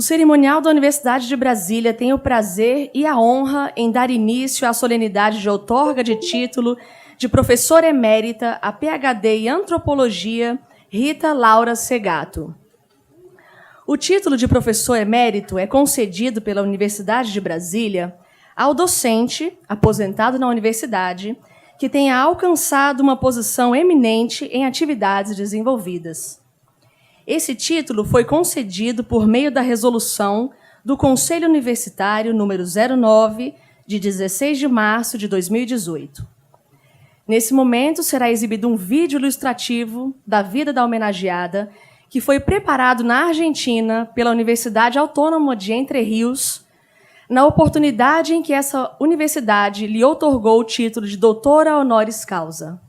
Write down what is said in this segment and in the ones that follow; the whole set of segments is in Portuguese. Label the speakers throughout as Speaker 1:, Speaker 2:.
Speaker 1: cerimonial da Universidade de Brasília tem o prazer e a honra em dar início à solenidade de outorga de título de professora emérita a PhD em Antropologia, Rita Laura Segato. O título de professor emérito é concedido pela Universidade de Brasília ao docente, aposentado na universidade, que tenha alcançado uma posição eminente em atividades desenvolvidas. Esse título foi concedido por meio da resolução do Conselho Universitário número 09, de 16 de março de 2018. Nesse momento, será exibido um vídeo ilustrativo da vida da homenageada, que foi preparado na Argentina pela Universidade Autônoma de Entre Rios, na oportunidade em que essa universidade lhe outorgou o título de doutora honoris causa.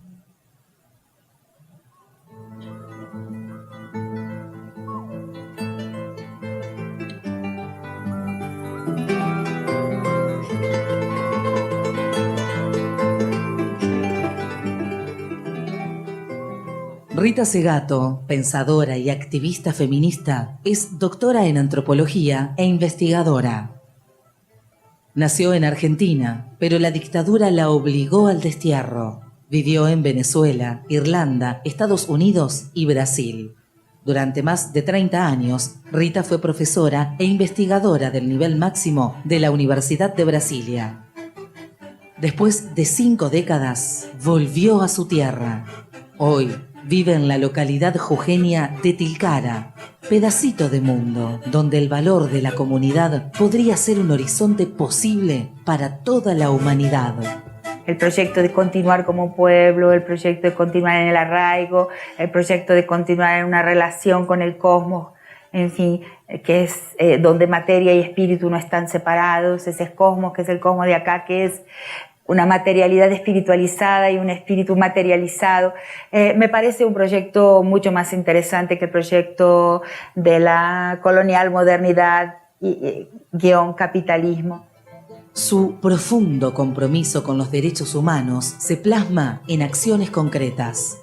Speaker 2: Rita Segato, pensadora y activista feminista, es doctora en antropología e investigadora. Nació en Argentina, pero la dictadura la obligó al destierro. Vivió en Venezuela, Irlanda, Estados Unidos y Brasil. Durante más de 30 años, Rita fue profesora e investigadora del nivel máximo de la Universidad de Brasilia. Después de 5 décadas, volvió a su tierra. Hoy vive en la localidad jujeña de Tilcara, pedacito de mundo, donde el valor de la comunidad podría ser un horizonte posible para toda la humanidad.
Speaker 3: El proyecto de continuar como pueblo, el proyecto de continuar en el arraigo, el proyecto de continuar en una relación con el cosmos, en fin, que es donde materia y espíritu no están separados, ese cosmos que es el cosmos de acá, que es una materialidad espiritualizada y un espíritu materializado. Me parece un proyecto mucho más interesante que el proyecto de la colonial modernidad guión capitalismo.
Speaker 2: Su profundo compromiso con los derechos humanos se plasma en acciones concretas.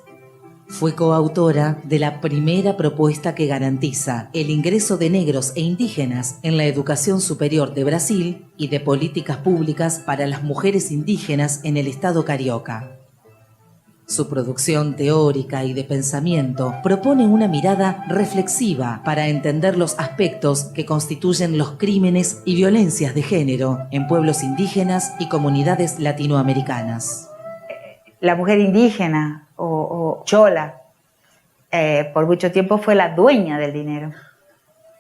Speaker 2: Fue coautora de la primera propuesta que garantiza el ingreso de negros e indígenas en la educación superior de Brasil y de políticas públicas para las mujeres indígenas en el estado Carioca. Su producción teórica y de pensamiento propone una mirada reflexiva para entender los aspectos que constituyen los crímenes y violencias de género en pueblos indígenas y comunidades latinoamericanas.
Speaker 3: La mujer indígena o chola, por mucho tiempo fue la dueña del dinero.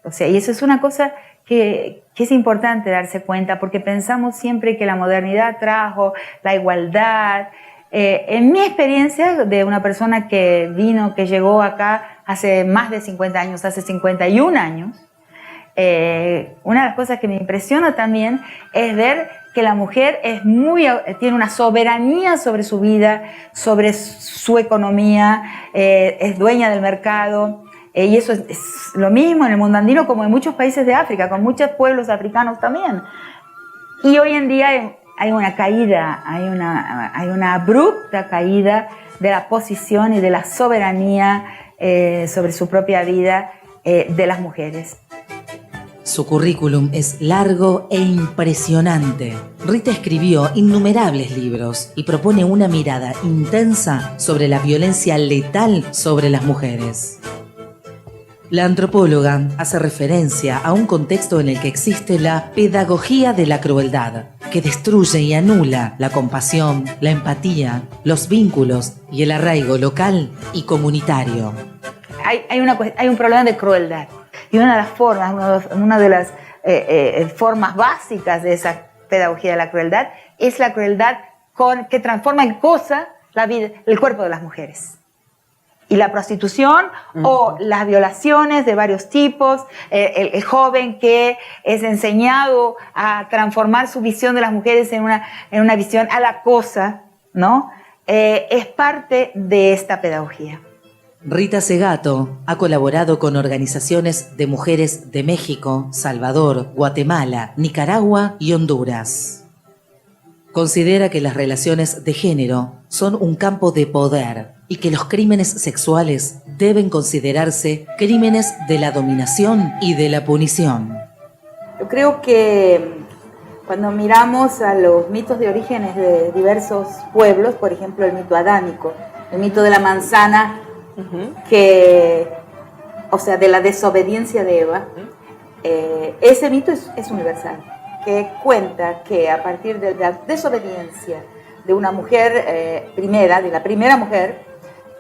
Speaker 3: O sea, y eso es una cosa que es importante darse cuenta, porque pensamos siempre que la modernidad trajo la igualdad. En mi experiencia de una persona que vino, que llegó acá hace más de 50 años, hace 51 años, una de las cosas que me impresiona también es ver que la mujer tiene una soberanía sobre su vida, sobre su economía, es dueña del mercado, y eso es lo mismo en el mundo andino como en muchos países de África, con muchos pueblos africanos también. Y hoy en día hay una caída, hay una abrupta caída de la posición y de la soberanía sobre su propia vida de las mujeres.
Speaker 2: Su currículum es largo e impresionante. Rita escribió innumerables libros y propone una mirada intensa sobre la violencia letal sobre las mujeres. La antropóloga hace referencia a un contexto en el que existe la pedagogía de la crueldad, que destruye y anula la compasión, la empatía, los vínculos y el arraigo local y comunitario.
Speaker 3: Hay un problema de crueldad. Y una de las formas básicas de esa pedagogía de la crueldad es la crueldad que transforma en cosa la vida, el cuerpo de las mujeres. Y la prostitución o las violaciones de varios tipos, el joven que es enseñado a transformar su visión de las mujeres en una visión a la cosa, ¿no? Es parte de esta pedagogía.
Speaker 2: Rita Segato ha colaborado con organizaciones de mujeres de México, Salvador, Guatemala, Nicaragua y Honduras. Considera que las relaciones de género son un campo de poder y que los crímenes sexuales deben considerarse crímenes de la dominación y de la punición.
Speaker 3: Yo creo que cuando miramos a los mitos de orígenes de diversos pueblos, por ejemplo el mito adámico, el mito de la manzana, o sea, de la desobediencia de Eva, ese mito es universal, que cuenta que a partir de la desobediencia de una mujer primera, de la primera mujer,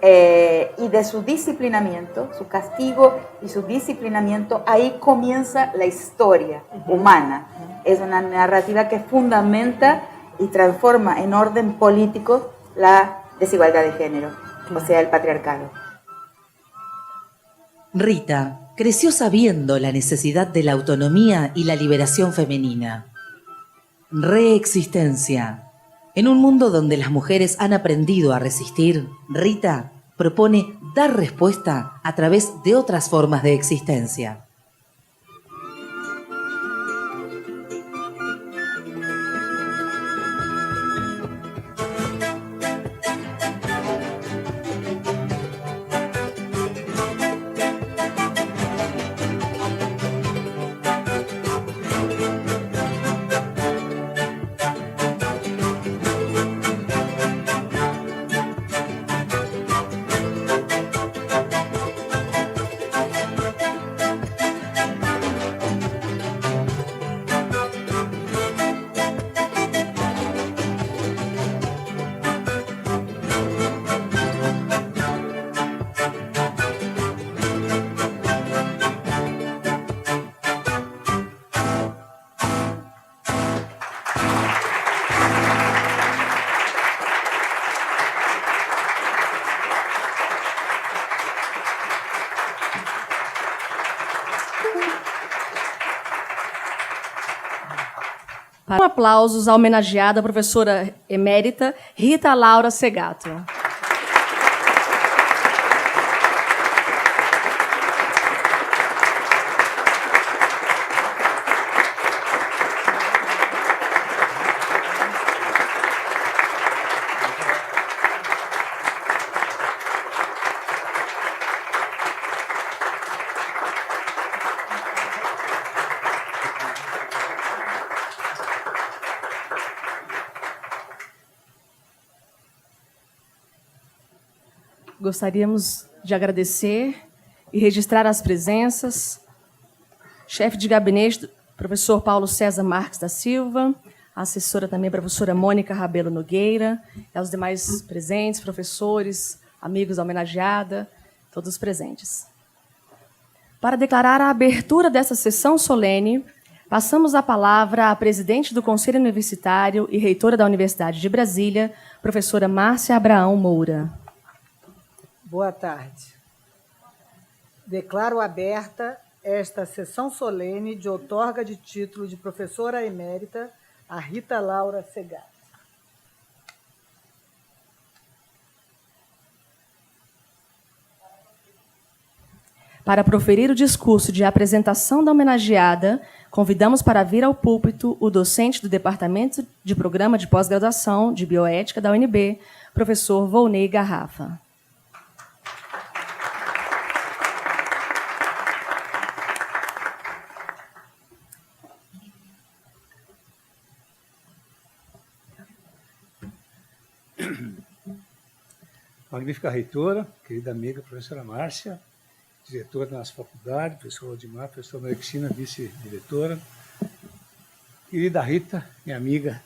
Speaker 3: y de su disciplinamiento, su castigo y su disciplinamiento, ahí comienza la historia humana. Es una narrativa que fundamenta y transforma en orden político la desigualdad de género, o sea, el patriarcado.
Speaker 2: Rita creció sabiendo la necesidad de la autonomía y la liberación femenina. Reexistencia. En un mundo donde las mujeres han aprendido a resistir, Rita propone dar respuesta a través de otras formas de existencia.
Speaker 1: Aplausos à homenageada professora emérita Rita Laura Segato. Gostaríamos de agradecer e registrar as presenças. Chefe de gabinete, professor Paulo César Marques da Silva, a assessora também, professora Mônica Rabelo Nogueira, e aos demais presentes, professores, amigos da homenageada, todos presentes. Para declarar a abertura dessa sessão solene, passamos a palavra à presidente do Conselho Universitário e reitora da Universidade de Brasília, professora Márcia Abraão Moura.
Speaker 4: Boa tarde. Declaro aberta esta sessão solene de outorga de título de professora emérita a Rita Laura Segato.
Speaker 1: Para proferir o discurso de apresentação da homenageada, convidamos para vir ao púlpito o docente do Departamento de Programa de Pós-Graduação de Bioética da UNB, professor Volney Garrafa.
Speaker 5: Magnífica reitora, querida amiga, professora Márcia, diretora da nossa faculdade, professor Odimar, professora Maria Cristina, vice-diretora, querida Rita, minha amiga,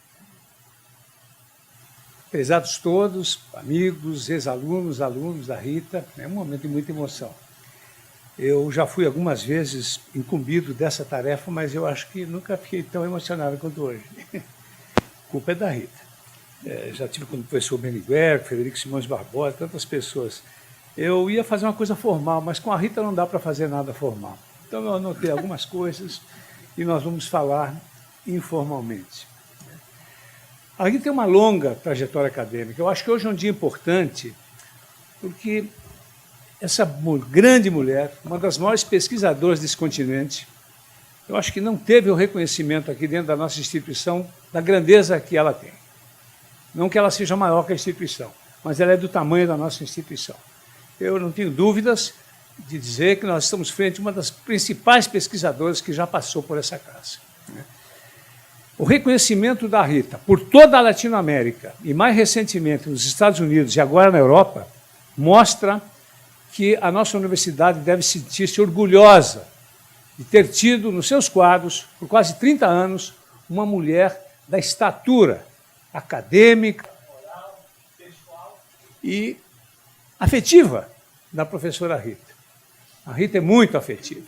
Speaker 5: prezados todos, amigos, ex-alunos, alunos da Rita, é um momento de muita emoção. Eu já fui algumas vezes incumbido dessa tarefa, mas eu acho que nunca fiquei tão emocionado quanto hoje. A culpa é da Rita. Já tive com o professor Beniguer, Frederico Simões Barbosa, tantas pessoas. Eu ia fazer uma coisa formal, mas com a Rita não dá para fazer nada formal. Então eu anotei algumas coisas e nós vamos falar informalmente. A Rita tem uma longa trajetória acadêmica. Eu acho que hoje é um dia importante, porque essa grande mulher, uma das maiores pesquisadoras desse continente, eu acho que não teve o reconhecimento aqui dentro da nossa instituição da grandeza que ela tem. Não que ela seja maior que a instituição, mas ela é do tamanho da nossa instituição. Eu não tenho dúvidas de dizer que nós estamos frente a uma das principais pesquisadoras que já passou por essa casa. O reconhecimento da Rita por toda a Latinoamérica e, mais recentemente, nos Estados Unidos e agora na Europa, mostra que a nossa universidade deve sentir-se orgulhosa de ter tido nos seus quadros, por quase 30 anos, uma mulher da estatura acadêmica, moral, pessoal e afetiva da professora Rita. A Rita é muito afetiva.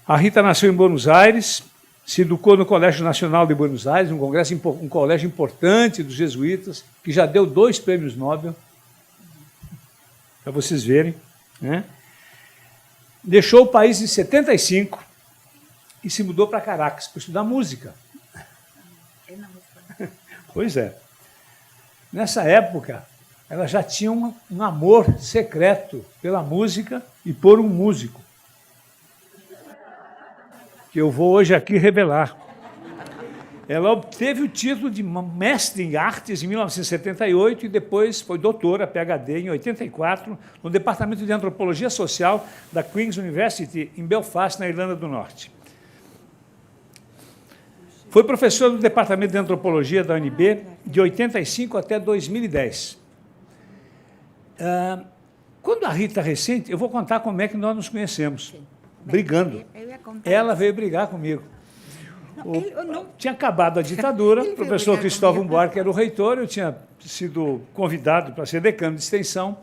Speaker 5: A Rita nasceu em Buenos Aires, se educou no Colégio Nacional de Buenos Aires, um colégio importante dos jesuítas, que já deu 2 prêmios Nobel, para vocês verem, né? Deixou o país em 75 e se mudou para Caracas para estudar música. Pois é. Nessa época, ela já tinha um amor secreto pela música e por um músico, que eu vou hoje aqui revelar. Ela obteve o título de mestre em artes em 1978 e depois foi doutora, PhD, em 84, no Departamento de Antropologia Social da Queen's University, em Belfast, na Irlanda do Norte. Foi professora do Departamento de Antropologia da UNB de 85 até 2010. Quando a Rita recente, eu vou contar como é que nós nos conhecemos, brigando. Ela veio brigar comigo. Tinha acabado a ditadura, o professor Cristóvão Buarque era o reitor, eu tinha sido convidado para ser decano de extensão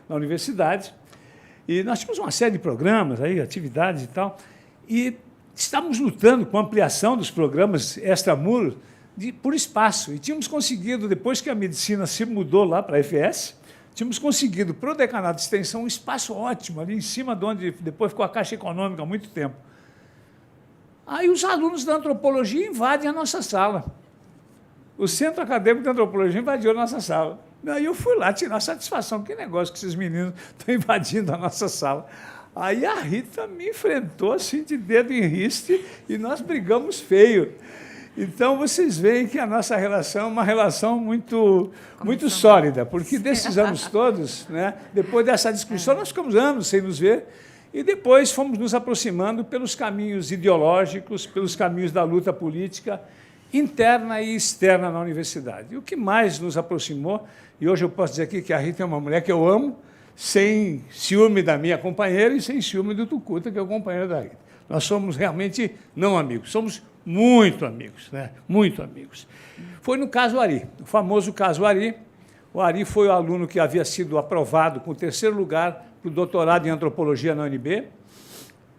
Speaker 5: na universidade, e nós tínhamos uma série de programas, aí, atividades e tal, e estávamos lutando com a ampliação dos programas extramuros por espaço, e tínhamos conseguido, depois que a medicina se mudou lá para a FS, tínhamos conseguido, para o decanato de extensão, um espaço ótimo, ali em cima de onde depois ficou a Caixa Econômica há muito tempo. Aí os alunos da antropologia invadem a nossa sala. O Centro Acadêmico de Antropologia invadiu a nossa sala. Aí eu fui lá tirar satisfação. Que negócio que esses meninos estão invadindo a nossa sala. Aí a Rita me enfrentou assim de dedo em riste e nós brigamos feio. Então, vocês veem que a nossa relação é uma relação muito sólida, porque desses anos todos, né, depois dessa discussão, nós ficamos anos sem nos ver, e depois fomos nos aproximando pelos caminhos ideológicos, pelos caminhos da luta política, interna e externa na universidade. E o que mais nos aproximou, e hoje eu posso dizer aqui que a Rita é uma mulher que eu amo, sem ciúme da minha companheira e sem ciúme do Tucuta, que é o companheiro da Rita. Nós somos realmente não amigos, somos muito amigos, né? Muito amigos. Foi no caso Ari, o famoso caso Ari. O Ari foi o aluno que havia sido aprovado com o 3º lugar para o doutorado em antropologia na UNB,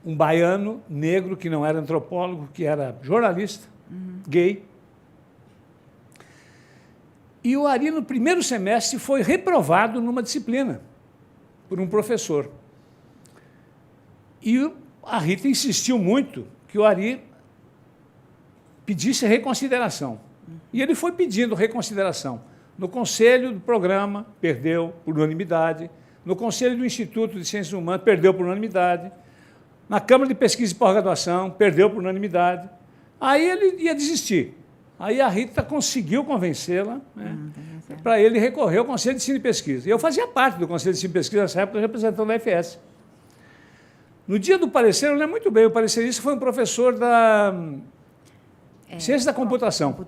Speaker 5: um baiano negro que não era antropólogo, que era jornalista, gay. E o Ari, no 1º semestre, foi reprovado numa disciplina por um professor. E a Rita insistiu muito que o Ari pedisse reconsideração. E ele foi pedindo reconsideração. No conselho do programa, perdeu por unanimidade. No conselho do Instituto de Ciências Humanas, perdeu por unanimidade. Na Câmara de Pesquisa e Pós-Graduação, perdeu por unanimidade. Aí ele ia desistir. Aí a Rita conseguiu convencê-la, né, para ele recorrer ao Conselho de Ensino e Pesquisa. E eu fazia parte do Conselho de Ensino e Pesquisa nessa época, representando a FS. No dia do parecer, eu lembro muito bem, o parecerista foi um professor da Ciência da Computação.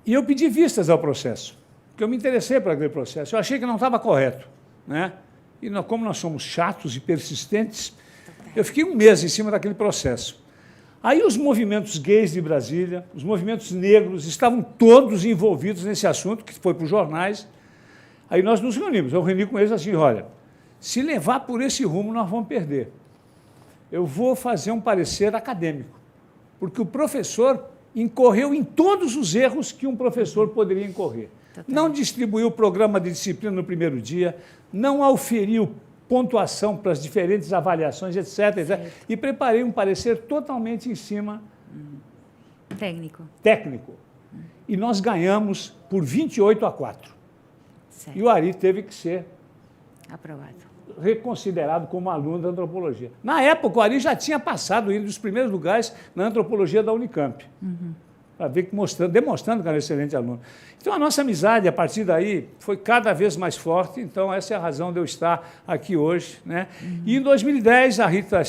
Speaker 5: E eu pedi vistas ao processo, porque eu me interessei por aquele processo. Eu achei que não estava correto, né? E como nós somos chatos e persistentes, eu fiquei um mês em cima daquele processo. Aí os movimentos gays de Brasília, os movimentos negros, estavam todos envolvidos nesse assunto, que foi para os jornais. Aí nós nos reunimos. Eu reuni com eles assim, olha, se levar por esse rumo, nós vamos perder. Eu vou fazer um parecer acadêmico, porque o professor incorreu em todos os erros que um professor poderia incorrer. Não distribuiu o programa de disciplina no primeiro dia, não auferiu pontuação para as diferentes avaliações, etc, etc. E preparei um parecer totalmente em cima técnico. E nós ganhamos por 28-4. Certo. E o Ari teve que ser reconsiderado como aluno da antropologia. Na época, o Ari já tinha passado, indo dos primeiros lugares na antropologia da Unicamp. para ver que demonstrando que era um excelente aluno. Então, a nossa amizade, a partir daí, foi cada vez mais forte. Então, essa é a razão de eu estar aqui hoje, né? E em 2010, a Rita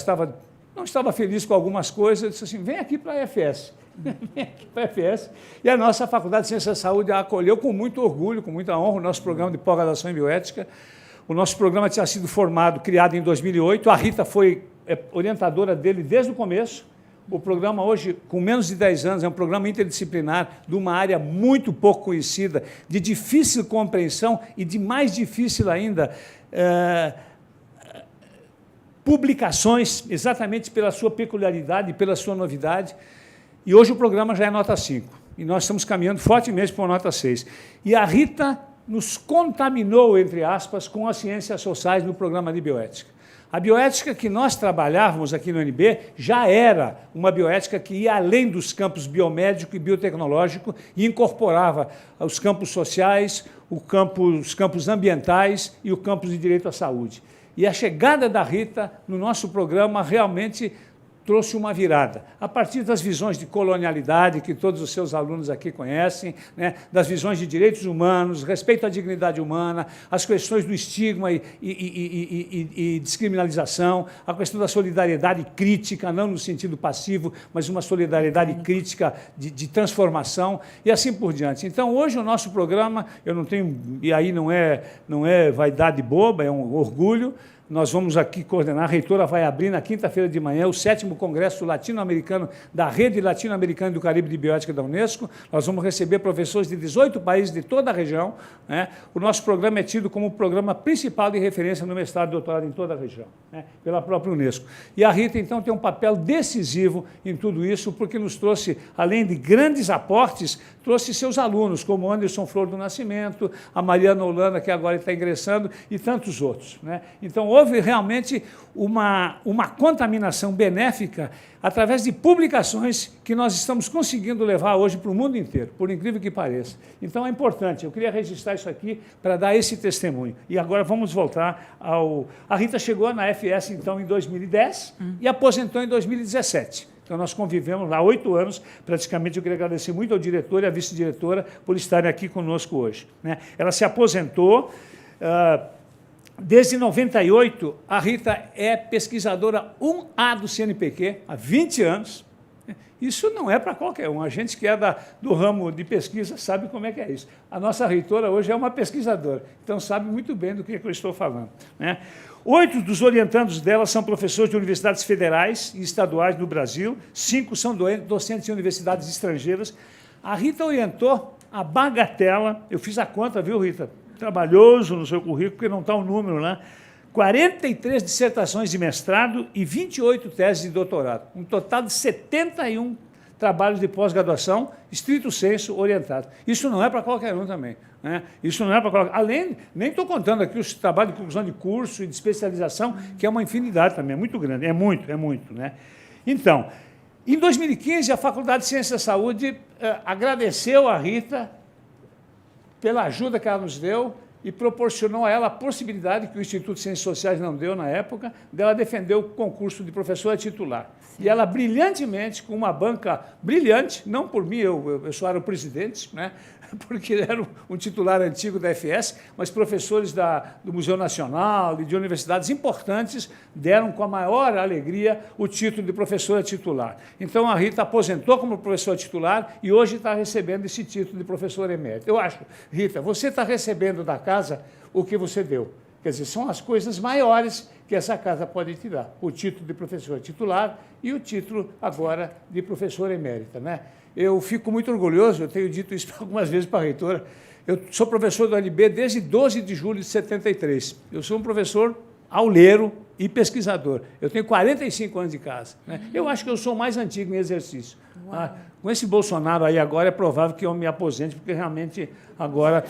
Speaker 5: não estava feliz com algumas coisas, disse assim, vem aqui para a EFS. Vem aqui para a EFS. E a nossa Faculdade de Ciências da Saúde a acolheu com muito orgulho, com muita honra, o nosso programa de pós-graduação em bioética. O nosso programa tinha sido criado em 2008. A Rita foi orientadora dele desde o começo. O programa hoje, com menos de 10 anos, é um programa interdisciplinar de uma área muito pouco conhecida, de difícil compreensão e de mais difícil ainda publicações, exatamente pela sua peculiaridade e pela sua novidade. E hoje o programa já é nota 5. E nós estamos caminhando fortemente para a nota 6. E a Rita nos contaminou, entre aspas, com as ciências sociais no programa de bioética. A bioética que nós trabalhávamos aqui no UNB já era uma bioética que ia além dos campos biomédico e biotecnológico e incorporava os campos sociais, os campos ambientais e o campo de direito à saúde. E a chegada da Rita no nosso programa realmente trouxe uma virada, a partir das visões de colonialidade, que todos os seus alunos aqui conhecem, né, das visões de direitos humanos, respeito à dignidade humana, as questões do estigma e descriminalização, a questão da solidariedade crítica, não no sentido passivo, mas uma solidariedade crítica de transformação, e assim por diante. Então, hoje, o nosso programa, eu não tenho, e aí não é vaidade boba, é um orgulho. Nós vamos aqui coordenar, a reitora vai abrir na quinta-feira de manhã o 7º Congresso Latino-Americano da Rede Latino-Americana do Caribe de Bioética da Unesco. Nós vamos receber professores de 18 países de toda a região, né? O nosso programa é tido como o programa principal de referência no mestrado e doutorado em toda a região, né? Pela própria Unesco. E a Rita, então, tem um papel decisivo em tudo isso, porque nos trouxe, além de grandes aportes, trouxe seus alunos, como Anderson Flor do Nascimento, a Mariana Holanda, que agora está ingressando, e tantos outros, né? Então, houve realmente uma contaminação benéfica através de publicações que nós estamos conseguindo levar hoje para o mundo inteiro, por incrível que pareça. Então, é importante, eu queria registrar isso aqui para dar esse testemunho. E agora vamos voltar ao... A Rita chegou na FS, então, em 2010 e aposentou em 2017. Então, nós convivemos lá 8 anos, praticamente. Eu queria agradecer muito ao diretor e à vice-diretora por estarem aqui conosco hoje, né? Ela se aposentou. Desde 98, a Rita é pesquisadora 1A do CNPq, há 20 anos. Isso não é para qualquer um. A gente que é do ramo de pesquisa sabe como é que é isso. A nossa reitora hoje é uma pesquisadora, então sabe muito bem do que eu estou falando, né? 8 dos orientandos dela são professores de universidades federais e estaduais do Brasil, 5 são docentes de universidades estrangeiras. A Rita orientou a bagatela, eu fiz a conta, viu, Rita? Trabalhoso no seu currículo, porque não está o número, né? 43 dissertações de mestrado e 28 teses de doutorado. Um total de 71 trabalhos de pós-graduação, estrito sensu, orientados. Isso não é para qualquer um também, né? Isso não é para qualquer... Além, nem estou contando aqui os trabalhos de conclusão de curso e de especialização, que é uma infinidade também, é muito grande, é muito, né? Então, em 2015, a Faculdade de Ciências da Saúde agradeceu a Rita pela ajuda que ela nos deu e proporcionou a ela a possibilidade, que o Instituto de Ciências Sociais não deu na época, dela defender o concurso de professora titular. Sim. E ela brilhantemente, com uma banca brilhante, não por mim, eu só era o presidente, né? Porque era um titular antigo da FS, mas professores do Museu Nacional e de universidades importantes deram com a maior alegria o título de professora titular. Então, a Rita aposentou como professora titular e hoje está recebendo esse título de professora emérita. Eu acho, Rita, você está recebendo da casa o que você deu. Quer dizer, são as coisas maiores que essa casa pode te dar. O título de professora titular e o título, agora, de professora emérita, né? Eu fico muito orgulhoso, eu tenho dito isso algumas vezes para a reitora. Eu sou professor do UNB desde 12 de julho de 73. Eu sou um professor auleiro e pesquisador. Eu tenho 45 anos de casa, né? Eu acho que eu sou o mais antigo em exercício. Com esse Bolsonaro aí agora, é provável que eu me aposente, porque realmente agora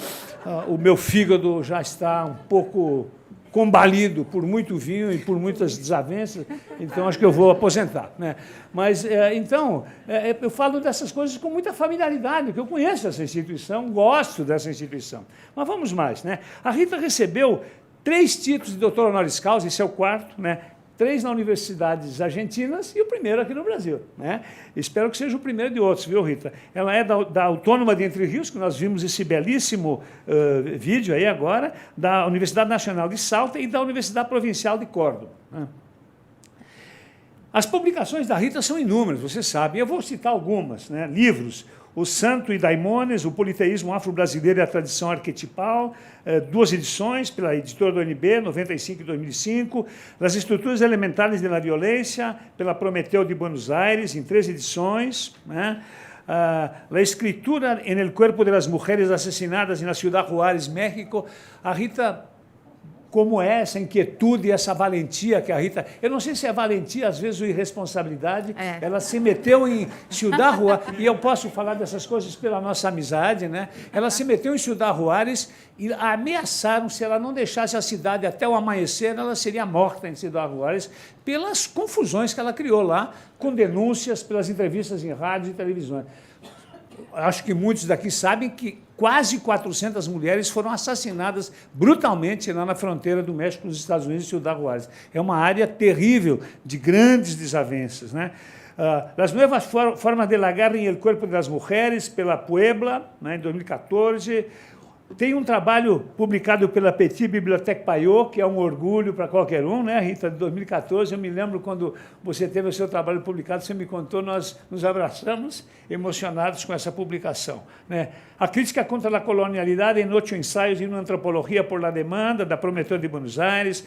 Speaker 5: o meu fígado já está um pouco combalido por muito vinho e por muitas desavenças, então acho que eu vou aposentar, né? Mas, então, eu falo dessas coisas com muita familiaridade, porque eu conheço essa instituição, gosto dessa instituição. Mas vamos mais, né? A Rita recebeu 3 títulos de doutor honoris causa, esse é o 4º, né? 3 na universidades argentinas e o primeiro aqui no Brasil, né? Espero que seja o primeiro de outros, viu, Rita? Ela é da Autônoma de Entre Rios, que nós vimos esse belíssimo vídeo aí agora, da Universidade Nacional de Salta e da Universidade Provincial de Córdoba, né? As publicações da Rita são inúmeras, você sabe. Eu vou citar algumas, né? Livros: O Santo e Daimones, O Politeísmo Afro-Brasileiro e a Tradição Arquetipal, 2 edições, pela editora do ONB, 95 e 2005. As Estruturas Elementares de la Violência, pela Prometeu de Buenos Aires, em 3 edições, né? La Escritura en el Cuerpo de las Mujeres Asesinadas na Ciudad Juárez, México. A Rita, como é essa inquietude, essa valentia que a Rita... Eu não sei se é valentia, às vezes, ou irresponsabilidade. Ela se meteu em Ciudad Juárez, e eu posso falar dessas coisas pela nossa amizade, né? Ela se meteu em Ciudad Juárez e ameaçaram, se ela não deixasse a cidade até o amanhecer, ela seria morta em Ciudad Juárez, pelas confusões que ela criou lá, com denúncias, pelas entrevistas em rádio e televisão. Acho que muitos daqui sabem que quase 400 mulheres foram assassinadas brutalmente lá na fronteira do México com os Estados Unidos e Ciudad Juárez. É uma área terrível, de grandes desavenças, né? Las Nuevas Formas de la Guerra en el Cuerpo de las Mujeres, pela Puebla, né, em 2014. Tem um trabalho publicado pela Petit Bibliothèque Payot, que é um orgulho para qualquer um, né, Rita, de 2014. Eu me lembro quando você teve o seu trabalho publicado, você me contou, nós nos abraçamos emocionados com essa publicação, né? A Crítica contra a Colonialidade em 8 ensaios e uma Antropologia por la Demanda, da Prometeu de Buenos Aires.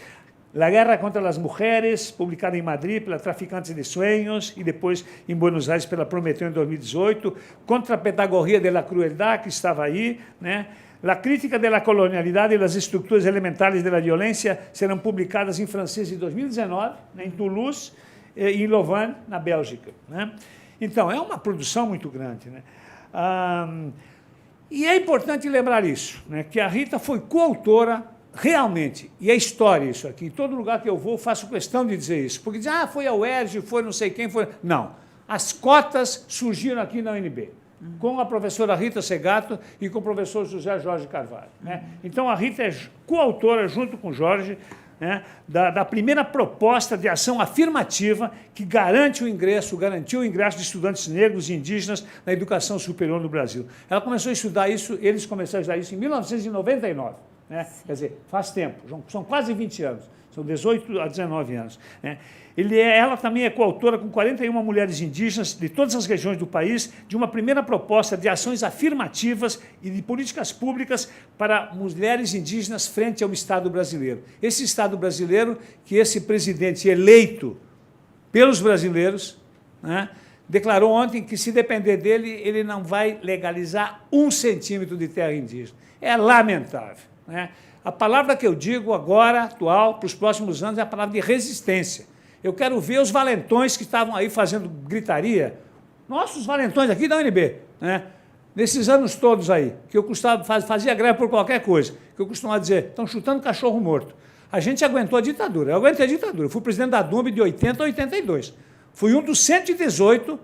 Speaker 5: La Guerra contra as Mujeres, publicada em Madrid pela Traficantes de Sueños e depois em Buenos Aires pela Prometeu em 2018. Contra a Pedagogia de la Crueldad, que estava aí, né? La Crítica de la Colonialidade e as Estruturas Elementares de la Violência serão publicadas em francês em 2019, né, em Toulouse e em Louvain, na Bélgica, né? Então, é uma produção muito grande, né? E é importante lembrar isso, né, que a Rita foi coautora, realmente, e é história isso aqui. Em todo lugar que eu vou, faço questão de dizer isso. Porque dizem, foi a UERJ, foi não sei quem, foi... Não. As cotas surgiram aqui na UNB, com a professora Rita Segato e com o professor José Jorge Carvalho, né? Então, a Rita é coautora, junto com o Jorge, né, da primeira proposta de ação afirmativa que garantiu o ingresso de estudantes negros e indígenas na educação superior no Brasil. Ela começou a estudar isso, eles começaram a estudar isso em 1999. Né? Quer dizer, faz tempo, são quase 20 anos, são 18 a 19 anos. Né? Ela também é coautora com 41 mulheres indígenas de todas as regiões do país de uma primeira proposta de ações afirmativas e de políticas públicas para mulheres indígenas frente ao Estado brasileiro. Esse Estado brasileiro que esse presidente eleito pelos brasileiros, né, declarou ontem que, se depender dele, ele não vai legalizar 1 centímetro de terra indígena. É lamentável, né? A palavra que eu digo agora, atual, para os próximos anos, é a palavra de resistência. Eu quero ver os valentões que estavam aí fazendo gritaria, nossos valentões aqui da UNB, né? Nesses anos todos aí, que eu fazia greve por qualquer coisa, que eu costumava dizer, estão chutando cachorro morto. A gente aguentou a ditadura, eu aguentei a ditadura, eu fui presidente da DUMB de 80 a 82. Fui um dos 118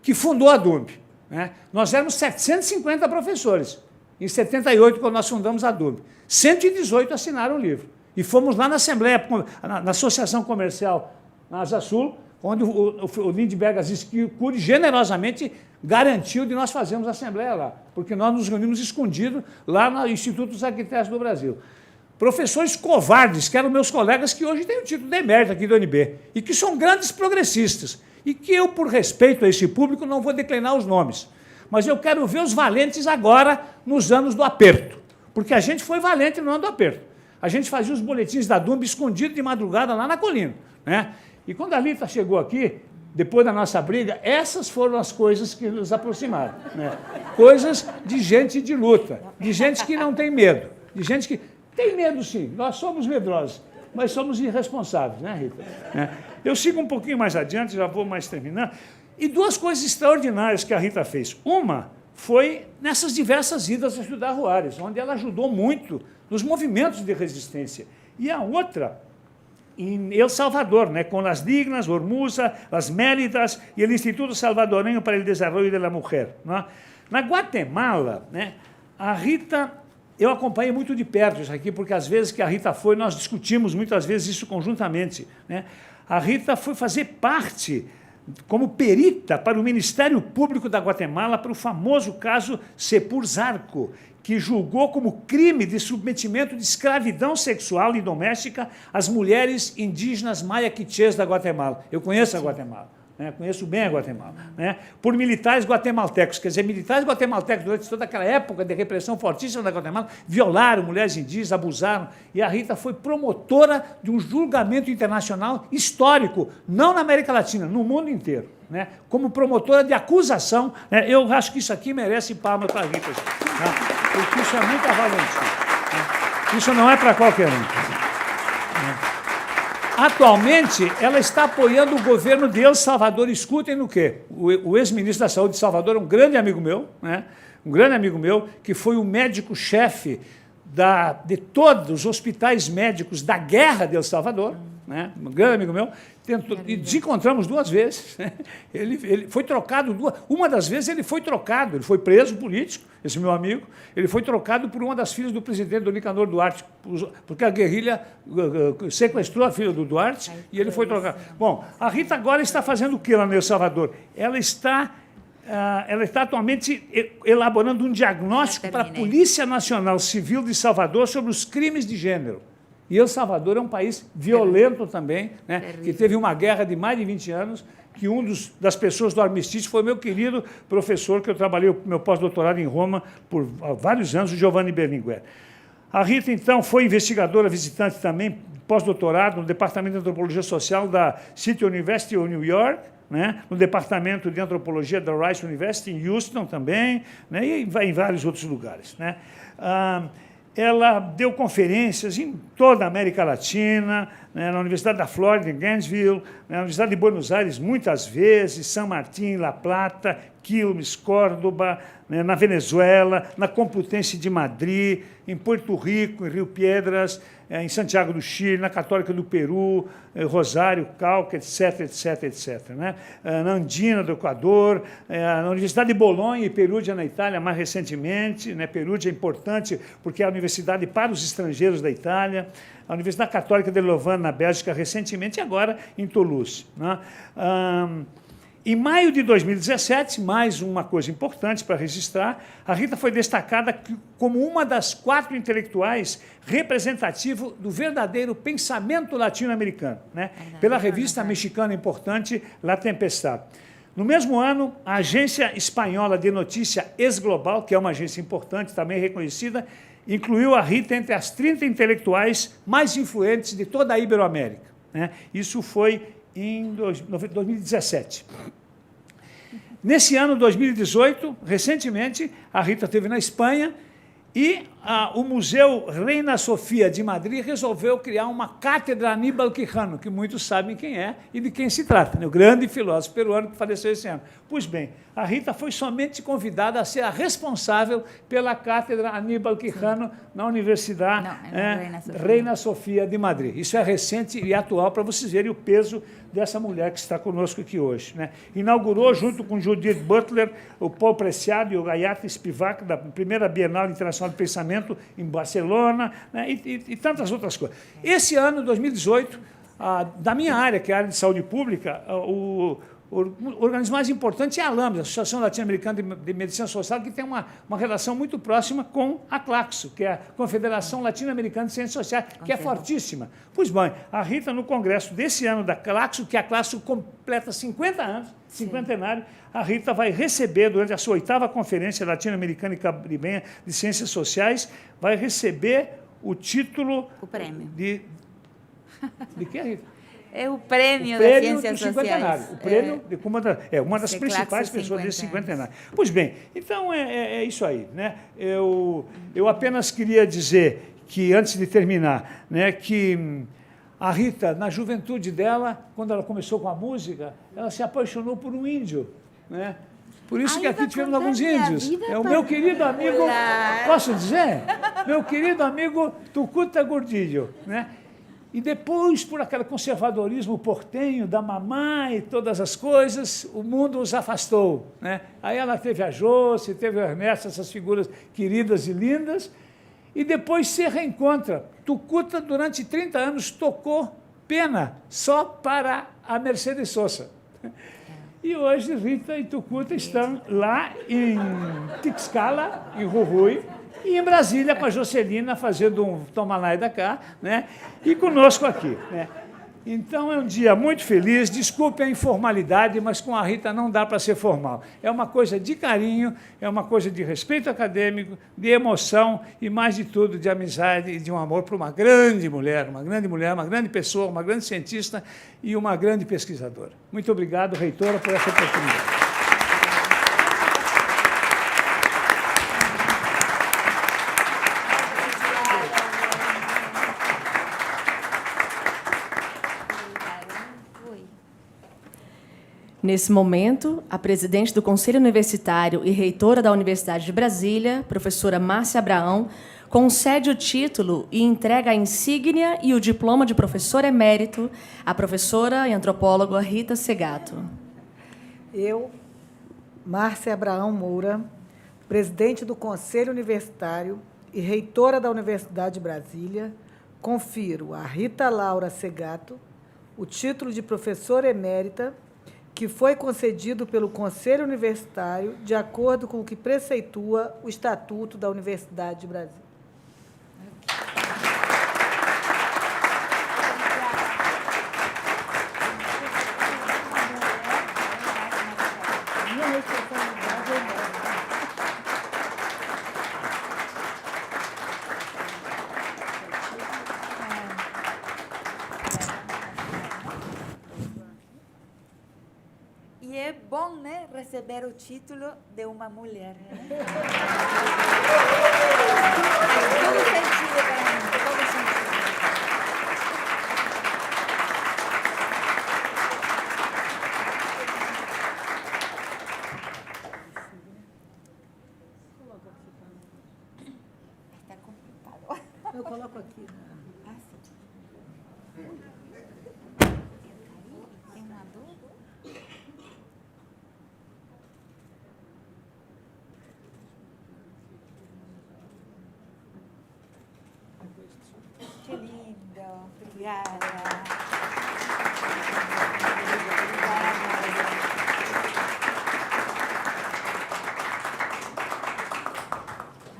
Speaker 5: que fundou a DUMB, né? Nós éramos 750 professores, em 78, quando nós fundamos a DUMB. 118 assinaram o livro. E fomos lá na Assembleia, na Associação Comercial, na Asa Sul, onde o Lindbergh Aziz Cury generosamente garantiu de nós fazermos a Assembleia lá, porque nós nos reunimos escondidos lá no Instituto dos Arquitetos do Brasil. Professores covardes, que eram meus colegas, que hoje têm o título de emérito aqui do UNB, e que são grandes progressistas, e que eu, por respeito a esse público, não vou declinar os nomes. Mas eu quero ver os valentes agora, nos anos do aperto, porque a gente foi valente no ano do aperto. A gente fazia os boletins da DUMB escondido de madrugada lá na colina, né? E quando a Rita chegou aqui, depois da nossa briga, essas foram as coisas que nos aproximaram, né? Coisas de gente de luta, de gente que não tem medo, de gente que tem medo, sim. Nós somos medrosos, mas somos irresponsáveis, né, Rita? Eu sigo um pouquinho mais adiante, já vou mais terminando. E 2 coisas extraordinárias que a Rita fez. Uma foi nessas diversas idas a estudar Juárez, onde ela ajudou muito nos movimentos de resistência. E a outra, em El Salvador, né, com Las Dignas, Ormuza, Las Méridas e o Instituto Salvadoreño para o Desarrollo de la Mujer, né? Na Guatemala, né, a Rita eu acompanhei muito de perto isso aqui, porque às vezes que a Rita foi, nós discutimos muitas vezes isso conjuntamente, né? A Rita foi fazer parte, como perita, para o Ministério Público da Guatemala, para o famoso caso Sepur Zarco, que julgou como crime de submetimento de escravidão sexual e doméstica as mulheres indígenas maia-quichês da Guatemala. Eu conheço a Guatemala. Né, conheço bem a Guatemala, né, por militares guatemaltecos, quer dizer, militares guatemaltecos, durante toda aquela época de repressão fortíssima da Guatemala, violaram mulheres indígenas, abusaram, e a Rita foi promotora de um julgamento internacional histórico, não na América Latina, no mundo inteiro, né, como promotora de acusação, né, eu acho que isso aqui merece palmas para a Rita, né, porque isso é muita valentia, né, isso não é para qualquer um. Né. Atualmente, ela está apoiando o governo de El Salvador. Escutem no quê? O ex-ministro da Saúde de Salvador é um grande amigo meu, né? Um grande amigo meu, que foi o médico-chefe de todos os hospitais médicos da guerra de El Salvador, né? Um grande amigo meu. E nos encontramos 2 vezes. Ele foi trocado uma das vezes ele foi trocado, ele foi preso político, esse meu amigo, ele foi trocado por uma das filhas do presidente do Nicanor Duarte, porque a guerrilha sequestrou a filha do Duarte e ele foi trocado. Bom, a Rita agora está fazendo o que lá no El Salvador? Ela está atualmente elaborando um diagnóstico para a Polícia Nacional Civil de Salvador sobre os crimes de gênero. E El Salvador é um país violento também, né, que teve uma guerra de mais de 20 anos, que das pessoas do armistício foi meu querido professor, que eu trabalhei meu pós-doutorado em Roma por vários anos, o Giovanni Berlinguer. A Rita, então, foi investigadora visitante também, pós-doutorado, no Departamento de Antropologia Social da City University of New York, né, no Departamento de Antropologia da Rice University, em Houston também, né, e em vários outros lugares. Né. Ela deu conferências em toda a América Latina, né, na Universidade da Flórida, em Gainesville, na Universidade de Buenos Aires, muitas vezes, San Martín, La Plata, Quilmes, Córdoba, né, na Venezuela, na Complutense de Madrid, em Porto Rico, em Rio Piedras, em Santiago do Chile, na Católica do Peru, Rosário, Cauca, etc., etc., etc., né? Na Andina do Equador, na Universidade de Bolonha e Perugia, na Itália, mais recentemente, né? Perugia é importante porque é a universidade para os estrangeiros da Itália, a Universidade Católica de Louvain, na Bélgica, recentemente, e agora em Toulouse, né? Em maio de 2017, mais uma coisa importante para registrar, a Rita foi destacada como uma das 4 intelectuais representativas do verdadeiro pensamento latino-americano, né? Pela revista mexicana importante La Tempestad. No mesmo ano, a agência espanhola de notícia Es Global, que é uma agência importante, também reconhecida, incluiu a Rita entre as 30 intelectuais mais influentes de toda a Iberoamérica, né? Isso foi em 2017. Nesse ano, 2018, recentemente, a Rita esteve na Espanha e o Museu Reina Sofia de Madrid resolveu criar uma cátedra Aníbal Quijano, que muitos sabem quem é e de quem se trata, né? O grande filósofo peruano que faleceu esse ano. Pois bem, a Rita foi somente convidada a ser a responsável pela cátedra Aníbal Quijano na Universidade Reina Sofia de Madrid. Isso é recente e atual para vocês verem o peso dessa mulher que está conosco aqui hoje, né? Inaugurou, junto com Judith Butler, o Paul Preciado e o Gayatri Spivak, da primeira Bienal Internacional de Pensamento em Barcelona, né? E tantas outras coisas. Esse ano, 2018, da minha área, que é a área de saúde pública, o organismo mais importante é a ALAMES, a Associação Latino-Americana de Medicina Social, que tem uma relação muito próxima com a CLACSO, que é a Confederação Latino-Americana de Ciências Sociais, que é fortíssima. Pois bem, a Rita, no congresso desse ano da CLACSO, que a CLACSO completa 50 anos, cinquentenário, a Rita vai receber, durante a sua 8ª Conferência Latino-Americana e Caribenha de Ciências Sociais, vai receber o título...
Speaker 3: O prêmio.
Speaker 5: De que, Rita?
Speaker 3: É o prêmio das Ciências Sociais.
Speaker 5: O prêmio de uma das principais pessoas desse cinquentenário. Pois bem, então é isso aí, né? Eu apenas queria dizer que, antes de terminar, né, que a Rita, na juventude dela, quando ela começou com a música, ela se apaixonou por um índio, né? Por isso que aqui tivemos alguns índios. É o meu querido amigo, posso dizer? Meu querido amigo Tucuta Gordillo, né? E depois, por aquele conservadorismo portenho da mamãe e todas as coisas, o mundo os afastou, né? Aí ela teve a Joce, teve o Ernesto, essas figuras queridas e lindas, e depois se reencontra. Tucuta, durante 30 anos, tocou pena só para a Mercedes Sosa. E hoje Rita e Tucuta estão lá em Tixcala, em Jujuy, e em Brasília com a Jocelina fazendo um toma lá e da cá, né? E conosco aqui, né? Então é um dia muito feliz, desculpe a informalidade, mas com a Rita não dá para ser formal. É uma coisa de carinho, é uma coisa de respeito acadêmico, de emoção e, mais de tudo, de amizade e de um amor para uma grande mulher, uma grande pessoa, uma grande cientista e uma grande pesquisadora. Muito obrigado, reitora, por essa oportunidade.
Speaker 1: Nesse momento, a presidente do Conselho Universitário e reitora da Universidade de Brasília, professora Márcia Abraão, concede o título e entrega a insígnia e o diploma de professor emérito à professora e antropóloga Rita Segato.
Speaker 4: Eu, Márcia Abraão Moura, presidente do Conselho Universitário e reitora da Universidade de Brasília, confiro a Rita Laura Segato o título de professora emérita que foi concedido pelo Conselho Universitário de acordo com o que preceitua o Estatuto da Universidade de Brasília.
Speaker 6: E é bom, né, receber o título de uma mulher. Né? Todo sentido para mim, todo sentido. Está complicado.
Speaker 4: Eu coloco aqui.
Speaker 6: Ah, sim. Tem uma dúvida? Que lindo, obrigada.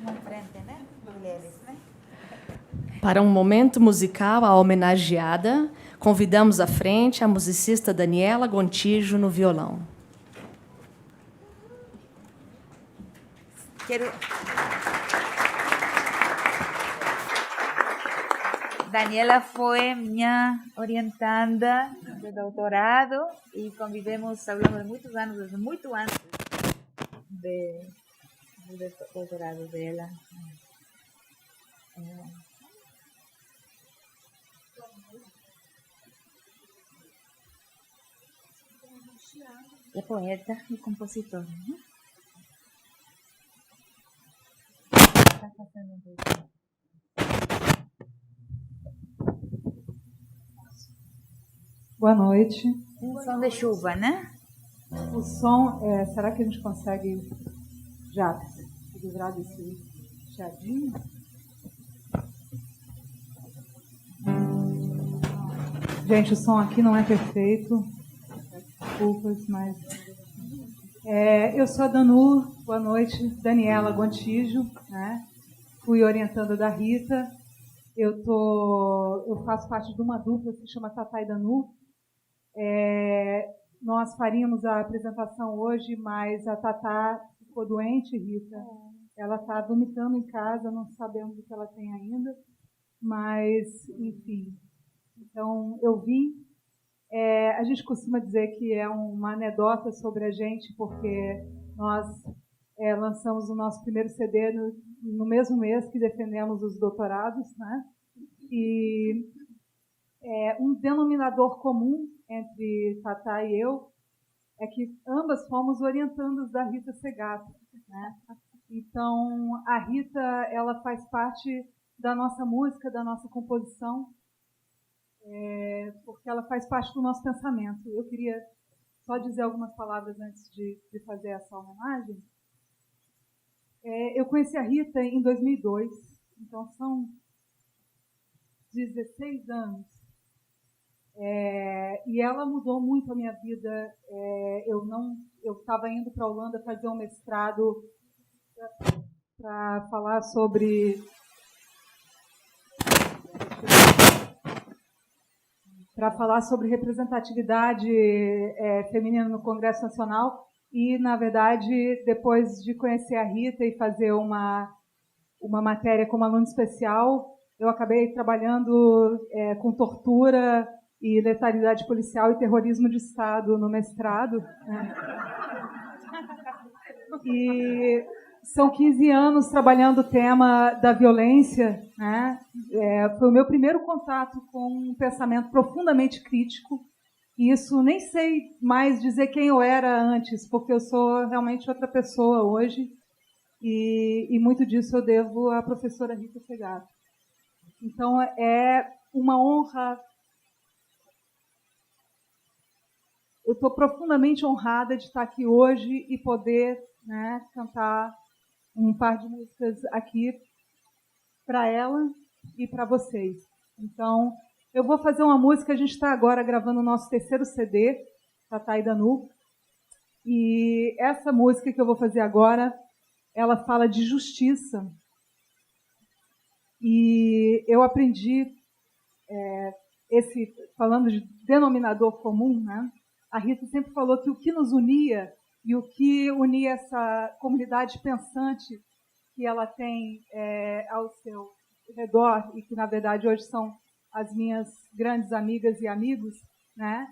Speaker 6: Vamos em frente, né? Mulheres, né?
Speaker 1: Para um momento musical, a homenageada, convidamos à frente a musicista Daniela Gontijo no violão.
Speaker 6: Quero... Daniela foi minha orientanda de doutorado e convivemos ao longo de muitos anos, desde muito antes do doutorado dela. É poeta e compositora, né? Está fazendo um pouco.
Speaker 7: Boa noite.
Speaker 6: Som de chuva, né?
Speaker 7: O som, será que a gente consegue já se livrar desse chiadinho? Gente, o som aqui não é perfeito. Desculpas, mas... eu sou a Danu, boa noite, Daniela Gontijo, né? Fui orientanda da Rita. Eu faço parte de uma dupla que se chama Tatá e Danu. Nós faríamos a apresentação hoje, mas a Tatá ficou doente, Rita. Ela está vomitando em casa, não sabemos o que ela tem ainda. Mas, enfim. Então, eu vim. A gente costuma dizer que é uma anedota sobre a gente, porque nós lançamos o nosso primeiro CD no mesmo mês que defendemos os doutorados, né? E um denominador comum entre Tatá e eu é que ambas fomos orientandas da Rita Segato, né? Então, a Rita, ela faz parte da nossa música, da nossa composição, porque ela faz parte do nosso pensamento. Eu queria só dizer algumas palavras antes de fazer essa homenagem. Eu conheci a Rita em 2002, Então, são 16 anos. E ela mudou muito a minha vida. Eu estava indo para a Holanda fazer um mestrado para falar sobre representatividade feminina no Congresso Nacional. E, na verdade, depois de conhecer a Rita e fazer uma matéria como aluno especial, eu acabei trabalhando com tortura e letalidade policial e terrorismo de Estado no mestrado, né? E são 15 anos trabalhando o tema da violência, né? Foi o meu primeiro contato com um pensamento profundamente crítico. E isso nem sei mais dizer quem eu era antes, porque eu sou realmente outra pessoa hoje. E muito disso eu devo à professora Rita Segato. Então, é uma honra. Eu estou profundamente honrada de estar aqui hoje e poder, né, cantar um par de músicas aqui para ela e para vocês. Então, eu vou fazer uma música. A gente está agora gravando o nosso 3º CD, Tatá e Danu. E essa música que eu vou fazer agora, ela fala de justiça. E eu aprendi, falando de denominador comum, né? A Rita sempre falou que o que nos unia e o que unia essa comunidade pensante que ela tem ao seu redor e que, na verdade, hoje são as minhas grandes amigas e amigos, né?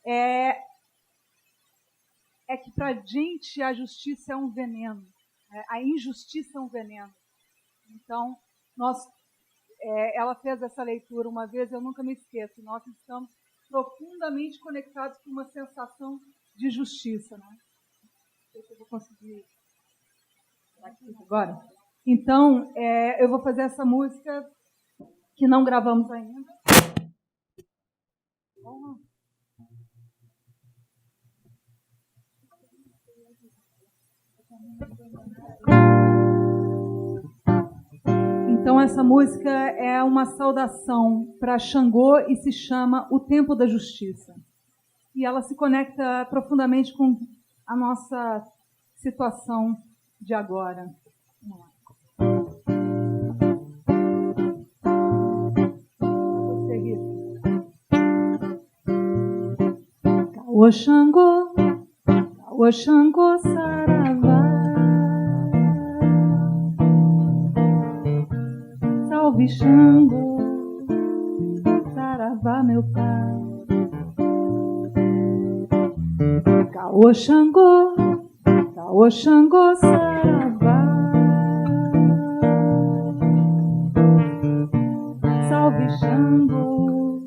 Speaker 7: É que, para a gente, a justiça é um veneno. A injustiça é um veneno. Então, ela fez essa leitura uma vez, eu nunca me esqueço. Nós estamos profundamente conectados com uma sensação de justiça, né? Não sei se eu vou conseguir aqui agora. Então, eu vou fazer essa música que não gravamos ainda. Então, essa música é uma saudação para Xangô e se chama O Tempo da Justiça. E ela se conecta profundamente com a nossa situação de agora. Vamos lá. Você, Rita. Caô Xangô, Caô Xangô, saravá. Salve Xangô, saravá, meu pai. Caô Xangô, Caô Xangô, saravá. Salve Xangô,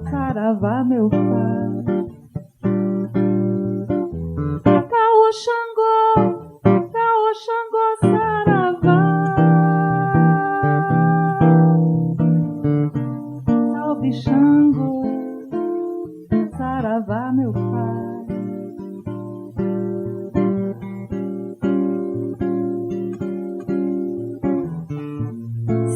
Speaker 7: saravá, meu pai. Caô Xangô, Caô Xangô, saravá. Salve Xangô, saravá, meu pai.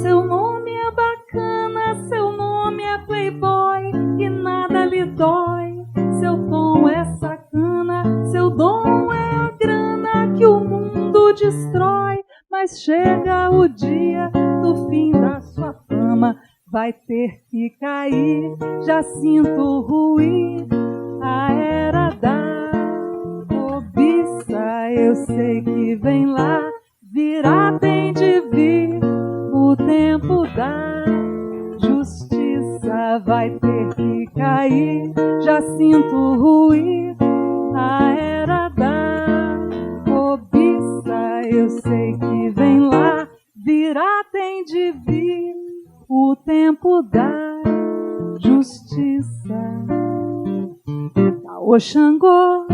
Speaker 7: Seu nome é bacana, seu nome é playboy e nada lhe dói. Seu tom é sacana, seu dom é a grana que o mundo destrói. Mas chega o dia do fim da sua fama, vai ter que cair, já sinto ruir a era da cobiça. Eu sei que vem lá, virá, tem de vir o tempo da justiça. Vai ter que cair, já sinto ruir a era da cobiça. Eu sei que vem lá, virá, tem de vir o tempo da justiça. Caô Xangô,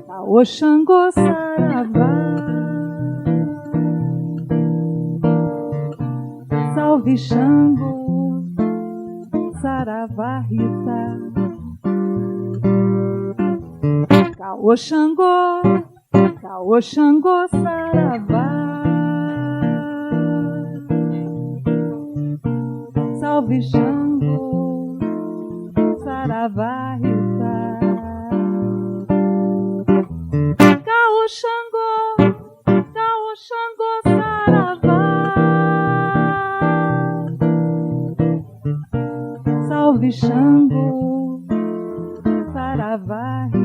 Speaker 7: Caô Xangô, saravá. Salve Xangô, saravá, Rita. Caô Xangô, Caô Xangô, saravá. Salve Xangô, saravá, Rita. Caô Xangô, saravá. Salve Xangô, saravá, Rita.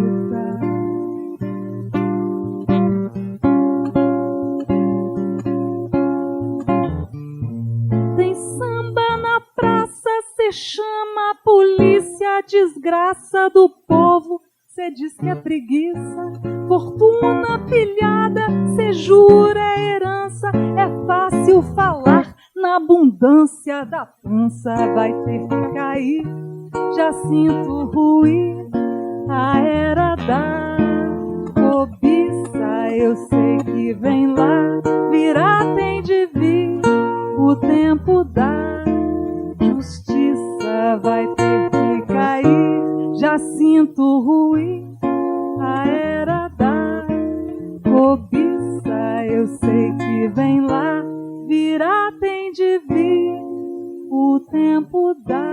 Speaker 7: Tem samba na praça, cê chama a polícia, a desgraça do povo, cê diz que é preguiça. Fortuna pilhada, cê jura herança, é fácil falar na abundância da pança. Vai ter que cair, já sinto ruir, a era da cobiça. Eu sei que vem lá, virá, tem de vir o tempo da justiça. Vai ter que cair, já sinto ruir, a era da cobiça. Eu sei que vem lá, virá, tem de vir o tempo da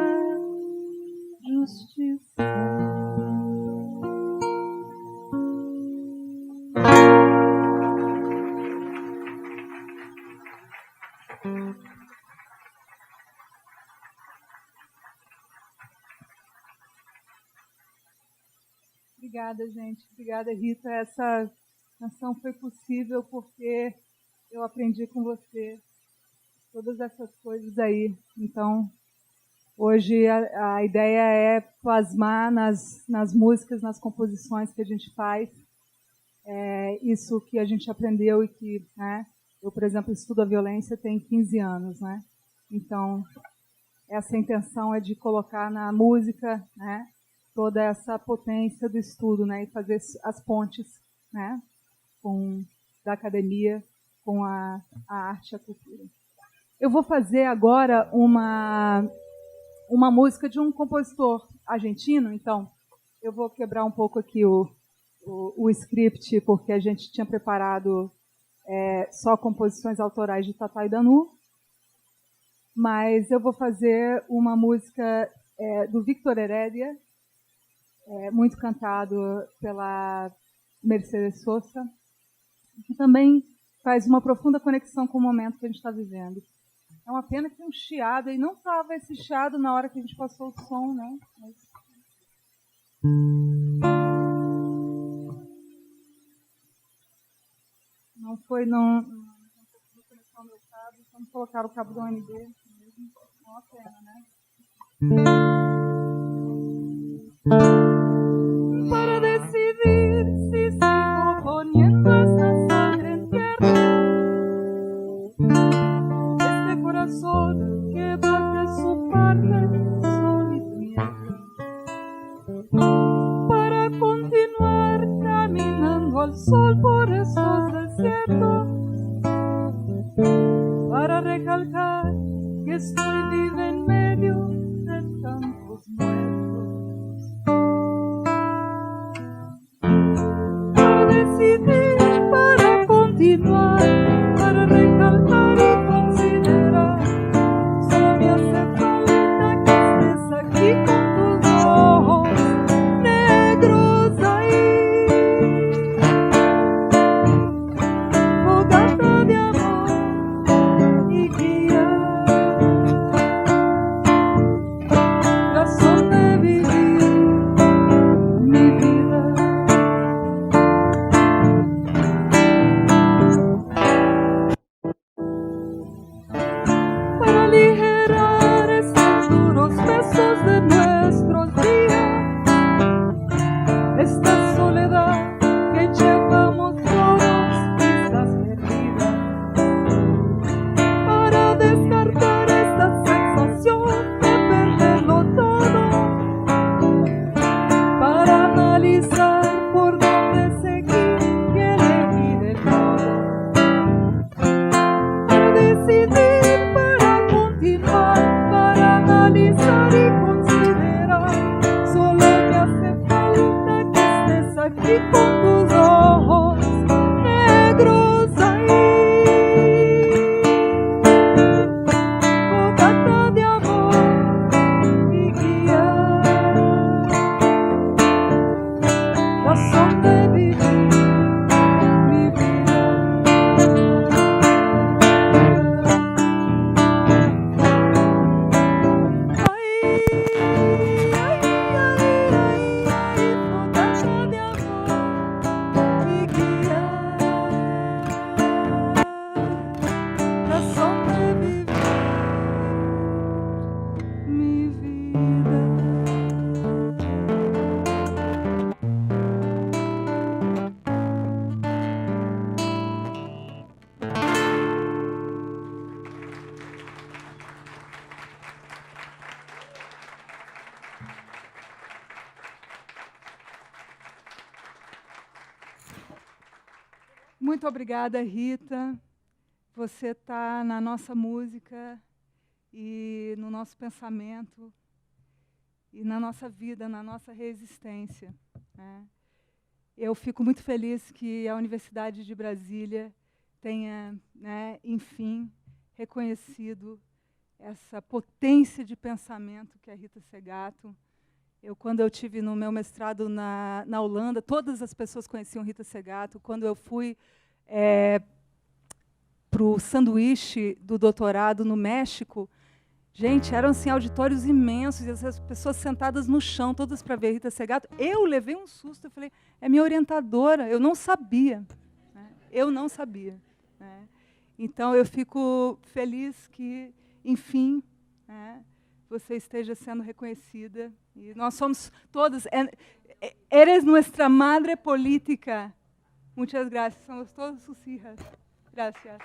Speaker 7: justiça. Obrigada, gente. Obrigada, Rita. Essa canção foi possível porque eu aprendi com você todas essas coisas aí. Então, hoje a ideia é plasmar nas músicas, nas composições que a gente faz, isso que a gente aprendeu e que, né, eu, por exemplo, estudo a violência tem 15 anos, né? Então, essa intenção é de colocar na música, né, toda essa potência do estudo, né, e fazer as pontes, né, da academia com a arte e a cultura. Eu vou fazer agora uma música de um compositor argentino, então eu vou quebrar um pouco aqui o script, porque a gente tinha preparado só composições autorais de Tatá e Danu, mas eu vou fazer uma música do Víctor Heredia, muito cantado pela Mercedes Sosa, que também faz uma profunda conexão com o momento que a gente está vivendo. É uma pena que tem um chiado, e não estava esse chiado na hora que a gente passou o som, né? Não foi, não consegui conectar o meu cabo, vamos colocar o cabo do ONB mesmo. É uma pena, né? Para decidir si sigo poniendo esta sangre en tierra, este corazón que bate su parte sol y tierra, para continuar caminando al sol por estos desiertos, para recalcar que estoy viva en medio de tantos muertos. Decidir para continuar, para recalcar y considerar. Solo me hace falta que estés aquí con tus ojos negros ahí. Fogata de amor y guía. Muito obrigada, Rita. Você está na nossa música e no nosso pensamento e na nossa vida, na nossa resistência, né? Eu fico muito feliz que a Universidade de Brasília tenha, né, enfim, reconhecido essa potência de pensamento que é a Rita Segato. Quando eu tive no meu mestrado na Holanda, todas as pessoas conheciam Rita Segato. Quando eu fui para o sanduíche do doutorado no México, gente, eram assim, auditórios imensos, e as pessoas sentadas no chão, todas para ver Rita Segato. Eu levei um susto, eu falei, é minha orientadora, eu não sabia. Né? Eu não sabia. Né? Então, eu fico feliz que, enfim, né, você esteja sendo reconhecida. E nós somos todas, eres nuestra madre política. Muchas gracias, somos todas sus hijas. Gracias.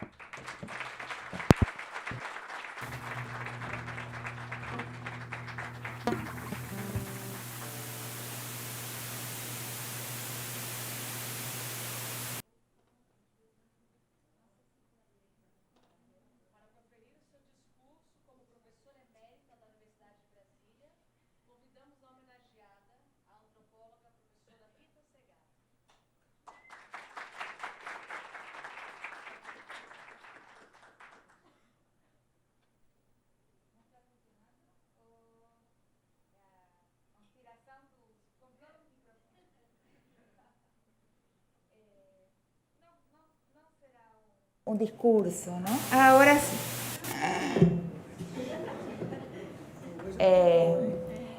Speaker 3: Un discurso, ¿no? Ahora sí.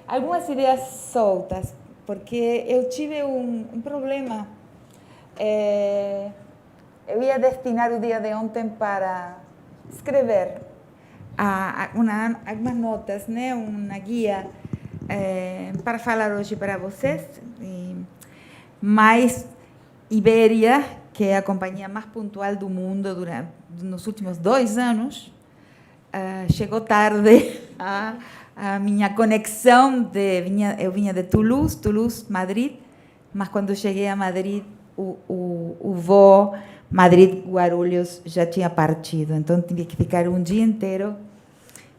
Speaker 3: Algumas ideias soltas, porque eu tive um problema. Eu ia destinar o dia de ontem para escrever algumas notas, né? Uma guia para falar hoje para vocês. Mas Iberia, que é a companhia mais pontual do mundo nos últimos 2 anos, chegou tarde a minha conexão. Eu vinha de Toulouse, Madrid, mas quando cheguei a Madrid, o voo Madrid-Guarulhos já tinha partido. Então, tive que ficar um dia inteiro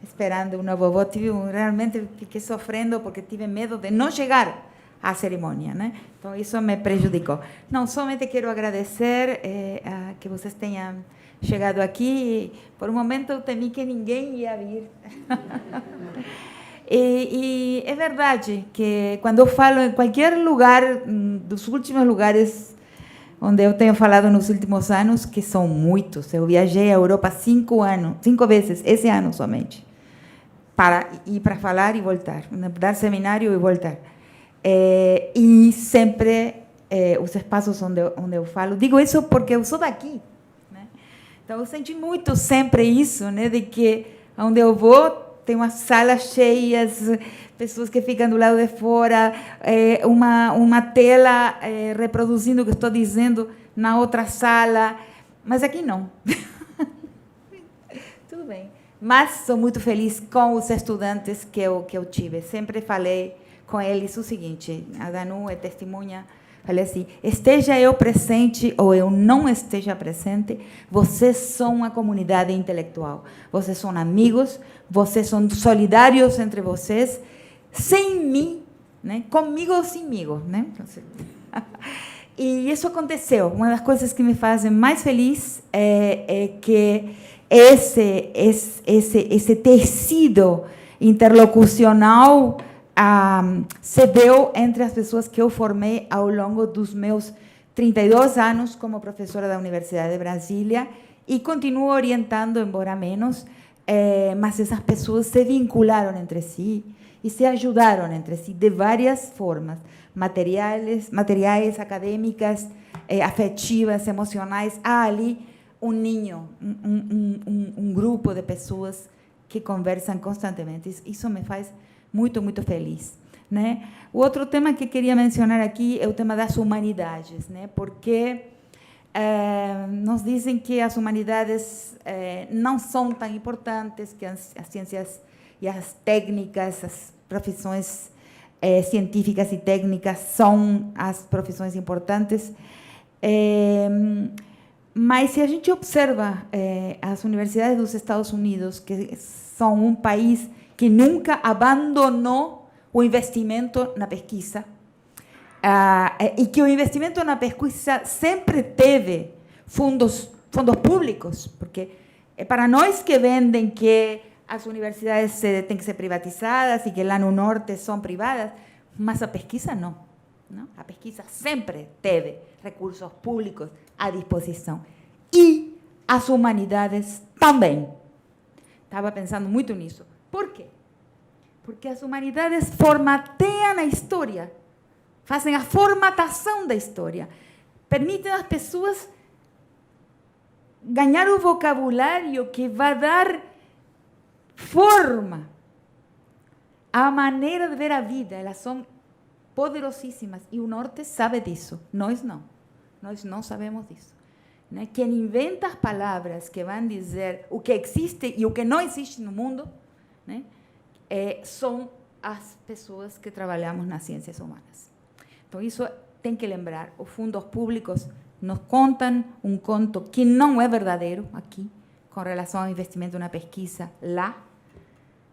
Speaker 3: esperando o novo voo. Realmente fiquei sofrendo porque tive medo de não chegar à cerimônia, né? Então, isso me prejudicou. Não, somente quero agradecer que vocês tenham chegado aqui. Por um momento, eu temi que ninguém ia vir. E é verdade que, quando eu falo em qualquer lugar, dos últimos lugares onde eu tenho falado nos últimos anos, que são muitos, eu viajei à Europa 5 vezes, esse ano somente, para ir para falar e voltar, dar seminário e voltar. E sempre os espaços onde eu falo, digo isso porque eu sou daqui, né? Então eu senti muito sempre isso, né, de que onde eu vou tem umas salas cheias, pessoas que ficam do lado de fora, uma tela reproduzindo o que estou dizendo na outra sala, mas aqui não. Tudo bem. Mas sou muito feliz com os estudantes que eu tive. Sempre falei com eles o seguinte, a Danu é testemunha, falei assim, esteja eu presente ou eu não esteja presente, vocês são uma comunidade intelectual, vocês são amigos, vocês são solidários entre vocês, sem mim, né? Comigo ou semigo, né? E isso aconteceu. Uma das coisas que me fazem mais feliz é que esse tecido interlocucional se deu entre as pessoas que eu formei ao longo dos meus 32 anos como professora da Universidade de Brasília e continuo orientando, embora menos, mas essas pessoas se vincularam entre si e se ajudaram entre si de várias formas, materiais, acadêmicas, afetivas, emocionais. Há ali um ninho, um grupo de pessoas que conversam constantemente. Isso me faz muito, muito feliz, né? O outro tema que queria mencionar aqui é o tema das humanidades, né? Porque nos dizem que as humanidades não são tão importantes, que as ciências e as técnicas, as profissões científicas e técnicas são as profissões importantes. Mas se a gente observa as universidades dos Estados Unidos, que são um país que nunca abandonou o investimento na pesquisa, e que o investimento na pesquisa sempre teve fundos públicos, porque para nós que vendem que as universidades têm que ser privatizadas e que lá no norte são privadas, mas a pesquisa não. A pesquisa sempre teve recursos públicos à disposição. E as humanidades também. Estava pensando muito nisso. Por quê? Porque as humanidades formateiam a história, fazem a formatação da história, permitem às pessoas ganhar o vocabulário que vai dar forma à maneira de ver a vida. Elas são poderosíssimas e o norte sabe disso. Nós não sabemos disso. Quem inventa as palavras que vão dizer o que existe e o que não existe no mundo, são as pessoas que trabalhamos nas ciências humanas. Então, isso tem que lembrar. Os fundos públicos nos contam um conto que não é verdadeiro aqui, com relação ao investimento na pesquisa lá,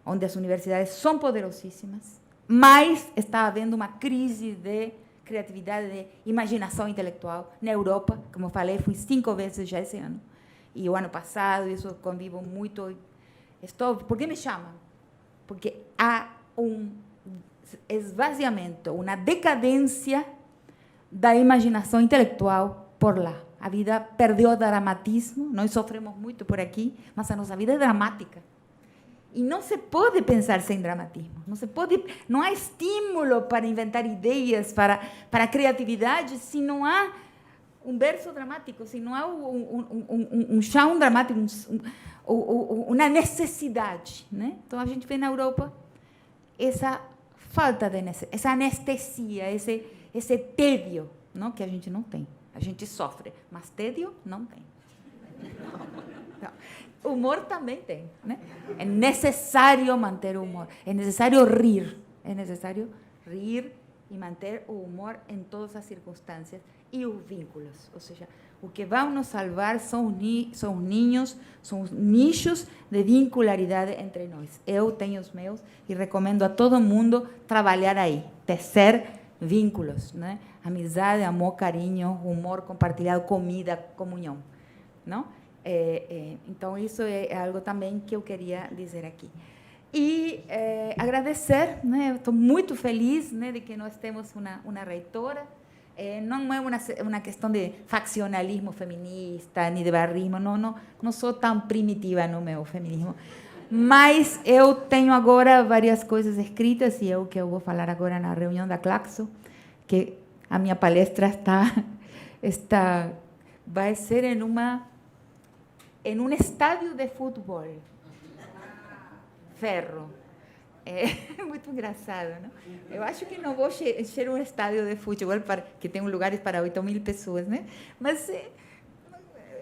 Speaker 3: onde as universidades são poderosíssimas, mas está havendo uma crise de criatividade, de imaginação intelectual na Europa. Como eu falei, fui 5 vezes já esse ano. E o ano passado, isso convivo muito. Por que me chamam? Porque há um esvaziamento, uma decadência da imaginação intelectual por lá. A vida perdeu o dramatismo, nós sofremos muito por aqui, mas a nossa vida é dramática. E não se pode pensar sem dramatismo. Não há estímulo para inventar ideias, para a criatividade, se não há um verso dramático, se não há um chão dramático, uma necessidade. Então, a gente vê na Europa essa falta de necessidade, essa anestesia, esse tédio, que a gente não tem. A gente sofre, mas tédio não tem. Não. Humor também tem. É necessário manter o humor. É necessário rir. É necessário rir e manter o humor em todas as circunstâncias e os vínculos. Ou seja, o que vai nos salvar são os ninhos, são os nichos de vincularidade entre nós. Eu tenho os meus e recomendo a todo mundo trabalhar aí, tecer vínculos, amizade, amor, carinho, humor compartilhado, comida, comunhão, não? Então, isso é algo também que eu queria dizer aqui. E agradecer, estou muito feliz de que nós temos uma reitora. Não é uma questão de faccionalismo feminista, nem de barrismo, não sou tão primitiva no meu feminismo. Mas eu tenho agora várias coisas escritas, e é o que eu vou falar agora na reunião da Claxo, que a minha palestra vai ser em um estádio de futebol. Ferro. É muito engraçado, não? Eu acho que não vou encher um estádio de futebol que tem lugares para 8.000 pessoas, mas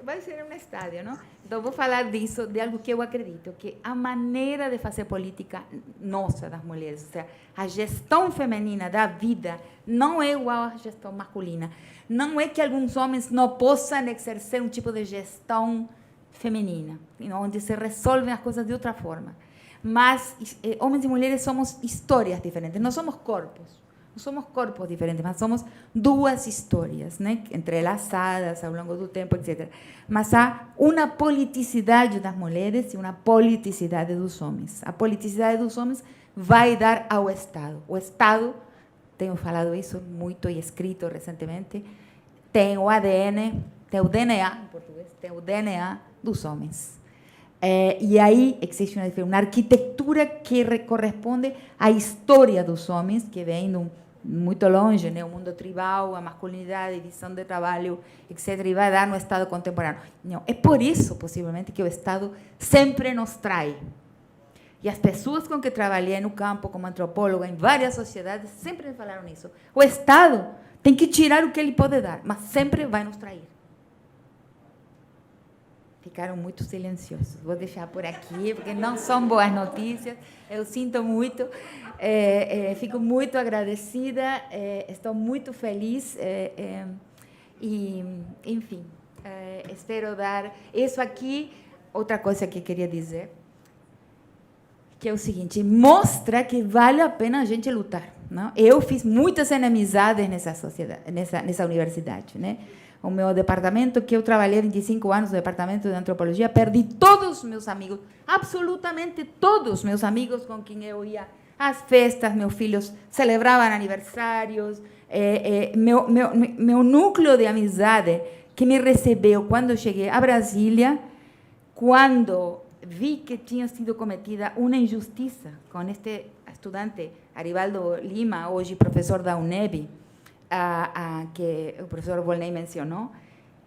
Speaker 3: vai ser um estádio, não? Então, vou falar disso, de algo que eu acredito, que a maneira de fazer política nossa, das mulheres, ou seja, a gestão feminina da vida não é igual à gestão masculina. Não é que alguns homens não possam exercer um tipo de gestão feminina, onde se resolvem as coisas de outra forma. Mas homens e mulheres somos histórias diferentes, não somos corpos. Não somos corpos diferentes, mas somos duas histórias, entrelaçadas ao longo do tempo, etc. Mas há uma politicidade das mulheres e uma politicidade dos homens. A politicidade dos homens vai dar ao Estado. O Estado, tenho falado isso muito e escrito recentemente, tem o ADN, tem o DNA, em português, tem o DNA dos homens. E aí existe uma arquitetura que corresponde à história dos homens, que vem muito longe, o mundo tribal, a masculinidade, a visão de trabalho, etc., e vai dar no Estado contemporâneo. Não, é por isso, possivelmente, que o Estado sempre nos trai. E as pessoas com que trabalhei no campo, como antropóloga, em várias sociedades, sempre me falaram isso. O Estado tem que tirar o que ele pode dar, mas sempre vai nos trair. Ficaram muito silenciosos. Vou deixar por aqui, porque não são boas notícias. Eu sinto muito. Fico muito agradecida. Estou muito feliz. E, enfim,
Speaker 6: Espero dar... Isso aqui, outra coisa que queria dizer, que é o seguinte, mostra que vale a pena a gente lutar. Não? Eu fiz muitas inimizades nessa sociedade, nessa universidade. Né? O meu departamento, que eu trabalhei 25 anos no departamento de antropologia, perdi todos os meus amigos, absolutamente todos os meus amigos com quem eu ia às festas, meus filhos celebravam aniversários, meu núcleo de amizade que me recebeu quando eu cheguei a Brasília, quando vi que tinha sido cometida uma injustiça com este estudante, Arivaldo Lima, hoje professor da UNEB, que o professor Volney mencionou.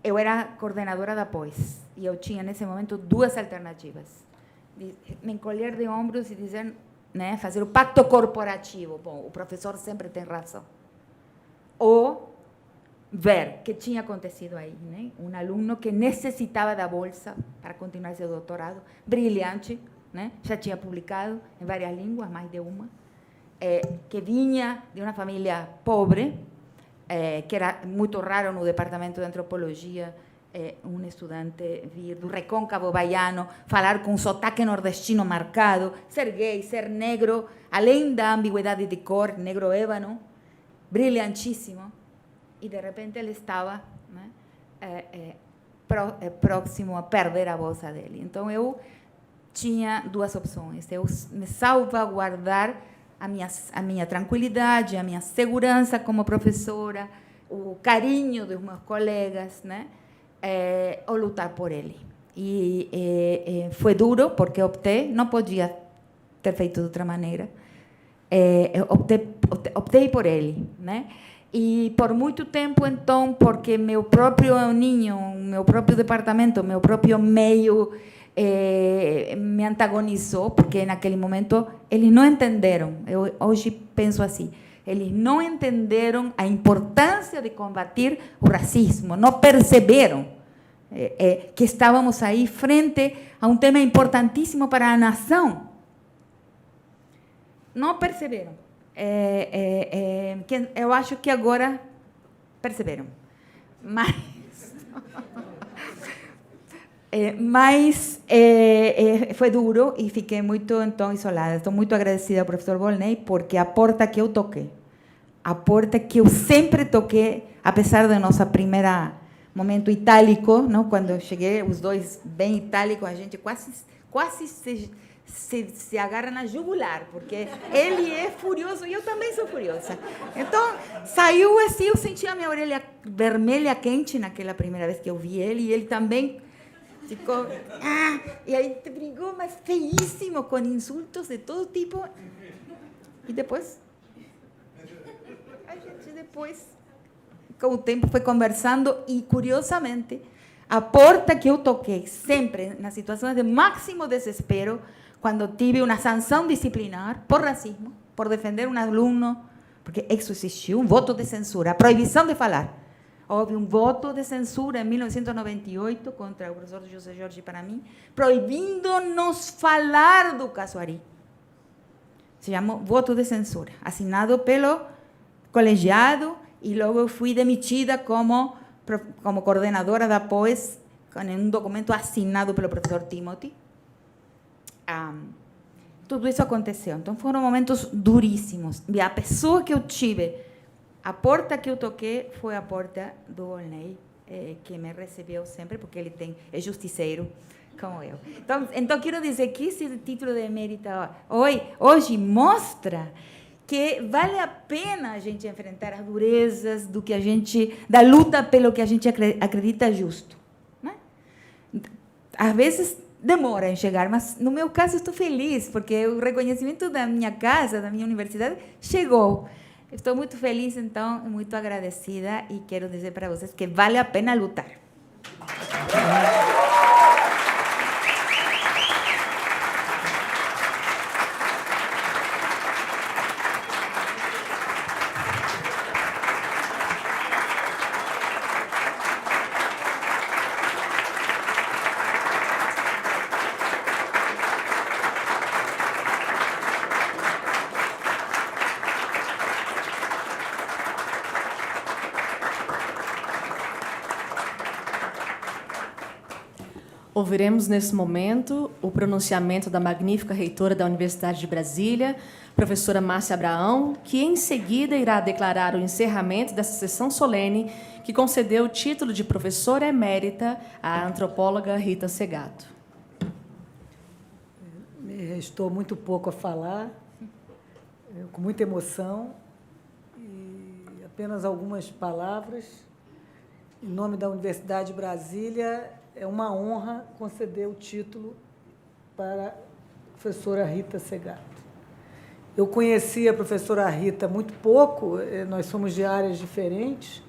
Speaker 6: Eu era coordenadora da pós e eu tinha, nesse momento, duas alternativas. Me encolher de ombros e dizer, né, fazer o pacto corporativo. Bom, o professor sempre tem razão. Ou ver o que tinha acontecido aí. Né? Um aluno que necessitava da bolsa para continuar seu doutorado, brilhante, né? Já tinha publicado em várias línguas, mais de uma, que vinha de uma família pobre, que era muito raro no departamento de antropologia, um estudante vir do recôncavo baiano, falar com um sotaque nordestino marcado, ser gay, ser negro, além da ambiguidade de cor, negro ébano, brilhantíssimo, e de repente ele estava, né, próximo a perder a bolsa dele. Então eu tinha duas opções: eu me salvaguardar a minha tranquilidade, a minha segurança como professora, o carinho dos meus colegas, né? Ou lutar por ele. E foi duro, porque optei, não podia ter feito de outra maneira. Optei por ele, né? E por muito tempo, então, porque meu próprio ninho, meu próprio departamento, meu próprio meio me antagonizou, porque naquele momento eles não entenderam. Eu hoje penso assim: eles não entenderam a importância de combater o racismo, não perceberam que estávamos aí frente a um tema importantíssimo para a nação. Não perceberam. Eu acho que agora perceberam. Mas foi duro e fiquei muito, então, isolada. Estou muito agradecida ao professor Volney, porque a porta que eu toquei, a porta que eu sempre toquei, apesar do nosso primeiro momento itálico, não? Quando eu cheguei, os dois bem itálicos, a gente quase se agarra na jugular, porque ele é furioso e eu também sou furiosa. Então, saiu assim, eu senti a minha orelha vermelha quente naquela primeira vez que eu vi ele, e ele também ficou... e aí brigou, mas feíssimo, com insultos de todo tipo. E depois... a gente com o tempo, foi conversando e, curiosamente, a porta que eu toquei, sempre nas situações de máximo desespero, quando tive uma sanção disciplinar por racismo, por defender um aluno, porque isso existiu, um voto de censura, a proibição de falar. Houve um voto de censura em 1998 contra o professor José Jorge para mim, proibindo-nos falar do caso Ari. Se chamou voto de censura, assinado pelo colegiado, e logo eu fui demitida como coordenadora da pós, com um documento assinado pelo professor Timothy. Tudo isso aconteceu. Então, foram momentos duríssimos. E a pessoa que eu tive, a porta que eu toquei, foi a porta do Volney, que me recebeu sempre, porque ele é justiceiro, como eu. Então, quero dizer que esse título de emérita hoje mostra que vale a pena a gente enfrentar as durezas da luta pelo que a gente acredita justo. Né? Às vezes demora em chegar, mas no meu caso estou feliz, porque o reconhecimento da minha casa, da minha universidade, chegou. Estou muito feliz, então, muito agradecida, e quero dizer para vocês que vale a pena lutar.
Speaker 1: Ouviremos nesse momento o pronunciamento da magnífica reitora da Universidade de Brasília, professora Márcia Abraão, que em seguida irá declarar o encerramento dessa sessão solene que concedeu o título de professora emérita à antropóloga Rita Segato.
Speaker 4: Me restou muito pouco a falar, com muita emoção, e apenas algumas palavras. Em nome da Universidade de Brasília, é uma honra conceder o título para a professora Rita Segato. Eu conheci a professora Rita muito pouco, nós somos de áreas diferentes,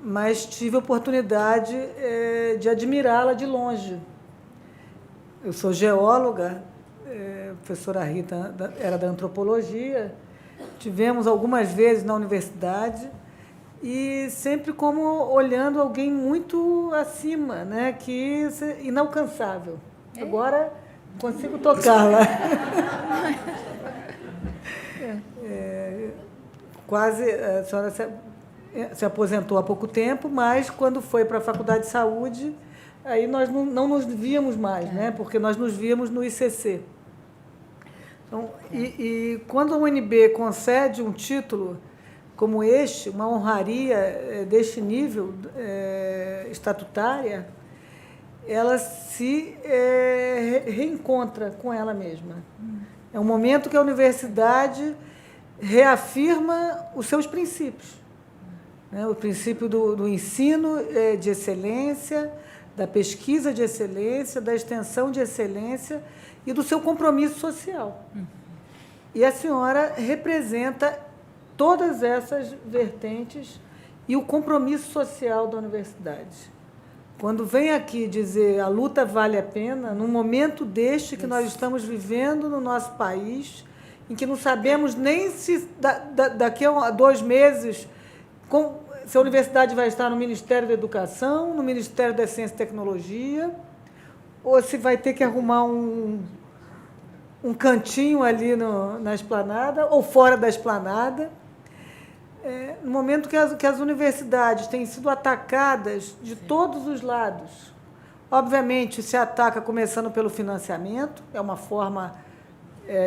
Speaker 4: mas tive a oportunidade de admirá-la de longe. Eu sou geóloga, a professora Rita era da antropologia, tivemos algumas vezes na universidade, e sempre como olhando alguém muito acima, né? Que inalcançável. Agora consigo tocá-la. Quase a senhora se aposentou há pouco tempo, mas quando foi para a Faculdade de Saúde, aí nós não nos víamos mais, né? Porque nós nos víamos no ICC. Então, e quando a UNB concede um título como este, uma honraria deste nível estatutária, ela se reencontra com ela mesma. É um momento que a universidade reafirma os seus princípios, né? O princípio do ensino de excelência, da pesquisa de excelência, da extensão de excelência e do seu compromisso social. E a senhora representa todas essas vertentes e o compromisso social da universidade. Quando vem aqui dizer a luta vale a pena, num momento deste que nós estamos vivendo no nosso país, em que não sabemos nem se daqui a 2 meses se a universidade vai estar no Ministério da Educação, no Ministério da Ciência e Tecnologia, ou se vai ter que arrumar um cantinho ali na esplanada ou fora da esplanada. No momento que as universidades têm sido atacadas de todos os lados, obviamente se ataca começando pelo financiamento, é uma forma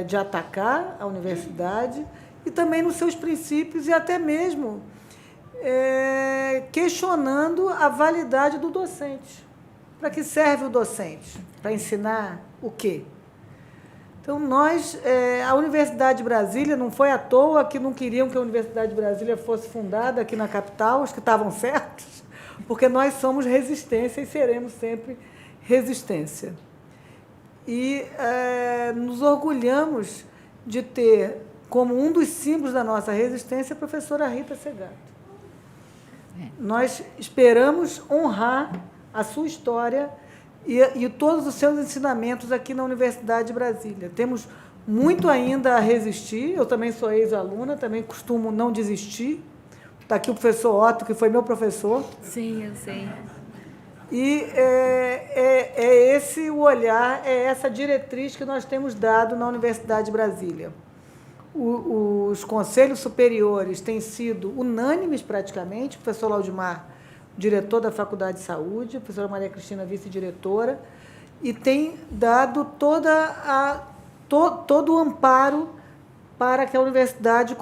Speaker 4: de atacar a universidade, e também nos seus princípios, e até mesmo questionando a validade do docente. Para que serve o docente? Para ensinar o quê? Então, a Universidade de Brasília, não foi à toa que não queriam que a Universidade de Brasília fosse fundada aqui na capital, os que estavam certos, porque nós somos resistência e seremos sempre resistência. E nos orgulhamos de ter, como um dos símbolos da nossa resistência, a professora Rita Segato. Nós esperamos honrar a sua história e todos os seus ensinamentos aqui na Universidade de Brasília. Temos muito ainda a resistir, eu também sou ex-aluna, também costumo não desistir. Está aqui o professor Otto, que foi meu professor.
Speaker 6: Sim, eu sei.
Speaker 4: E é esse o olhar, é essa diretriz que nós temos dado na Universidade de Brasília. Os conselhos superiores têm sido unânimes praticamente, o professor Laudimar, diretor da Faculdade de Saúde, a professora Maria Cristina, vice-diretora, e tem dado todo o amparo para que a universidade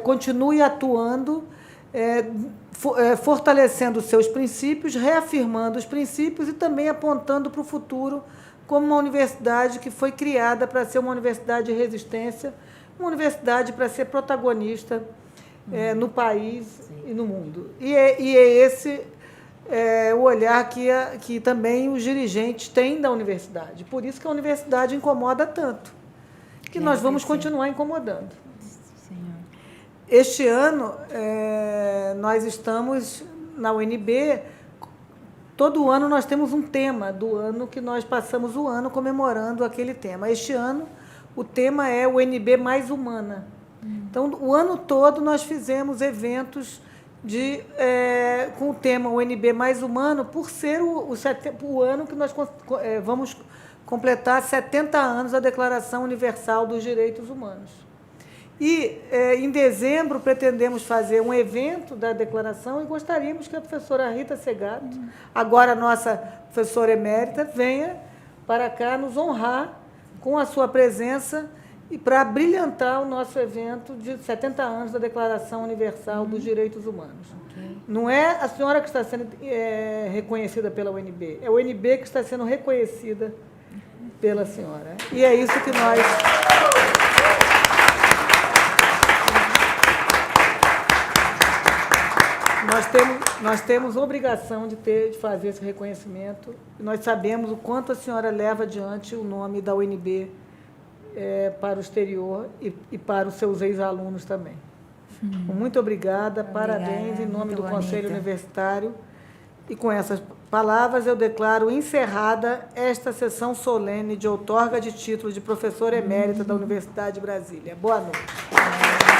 Speaker 4: continue atuando, fortalecendo os seus princípios, reafirmando os princípios e também apontando para o futuro como uma universidade que foi criada para ser uma universidade de resistência, uma universidade para ser protagonista no país e no mundo. E é esse o olhar que também os dirigentes têm da universidade. Por isso que a universidade incomoda tanto, que nós vamos continuar incomodando. Este ano, nós estamos na UNB, todo ano nós temos um tema do ano que nós passamos o ano comemorando aquele tema. Este ano, o tema é o UNB mais humana. Então, o ano todo nós fizemos eventos com o tema UNB mais humano, por ser o ano que nós vamos completar 70 anos da Declaração Universal dos Direitos Humanos. E, em dezembro, pretendemos fazer um evento da declaração e gostaríamos que a professora Rita Segato, agora nossa professora emérita, venha para cá nos honrar com a sua presença e para brilhantar o nosso evento de 70 anos da Declaração Universal dos Direitos Humanos. Não é a senhora que está sendo reconhecida pela UNB, é a UNB que está sendo reconhecida pela senhora. E é isso que nós temos obrigação de fazer esse reconhecimento. Nós sabemos o quanto a senhora leva adiante o nome da UNB para o exterior e para os seus ex-alunos também. Muito obrigada, parabéns em nome do Conselho Universitário. E com essas palavras eu declaro encerrada esta sessão solene de outorga de título de professora emérita da Universidade de Brasília. Boa noite.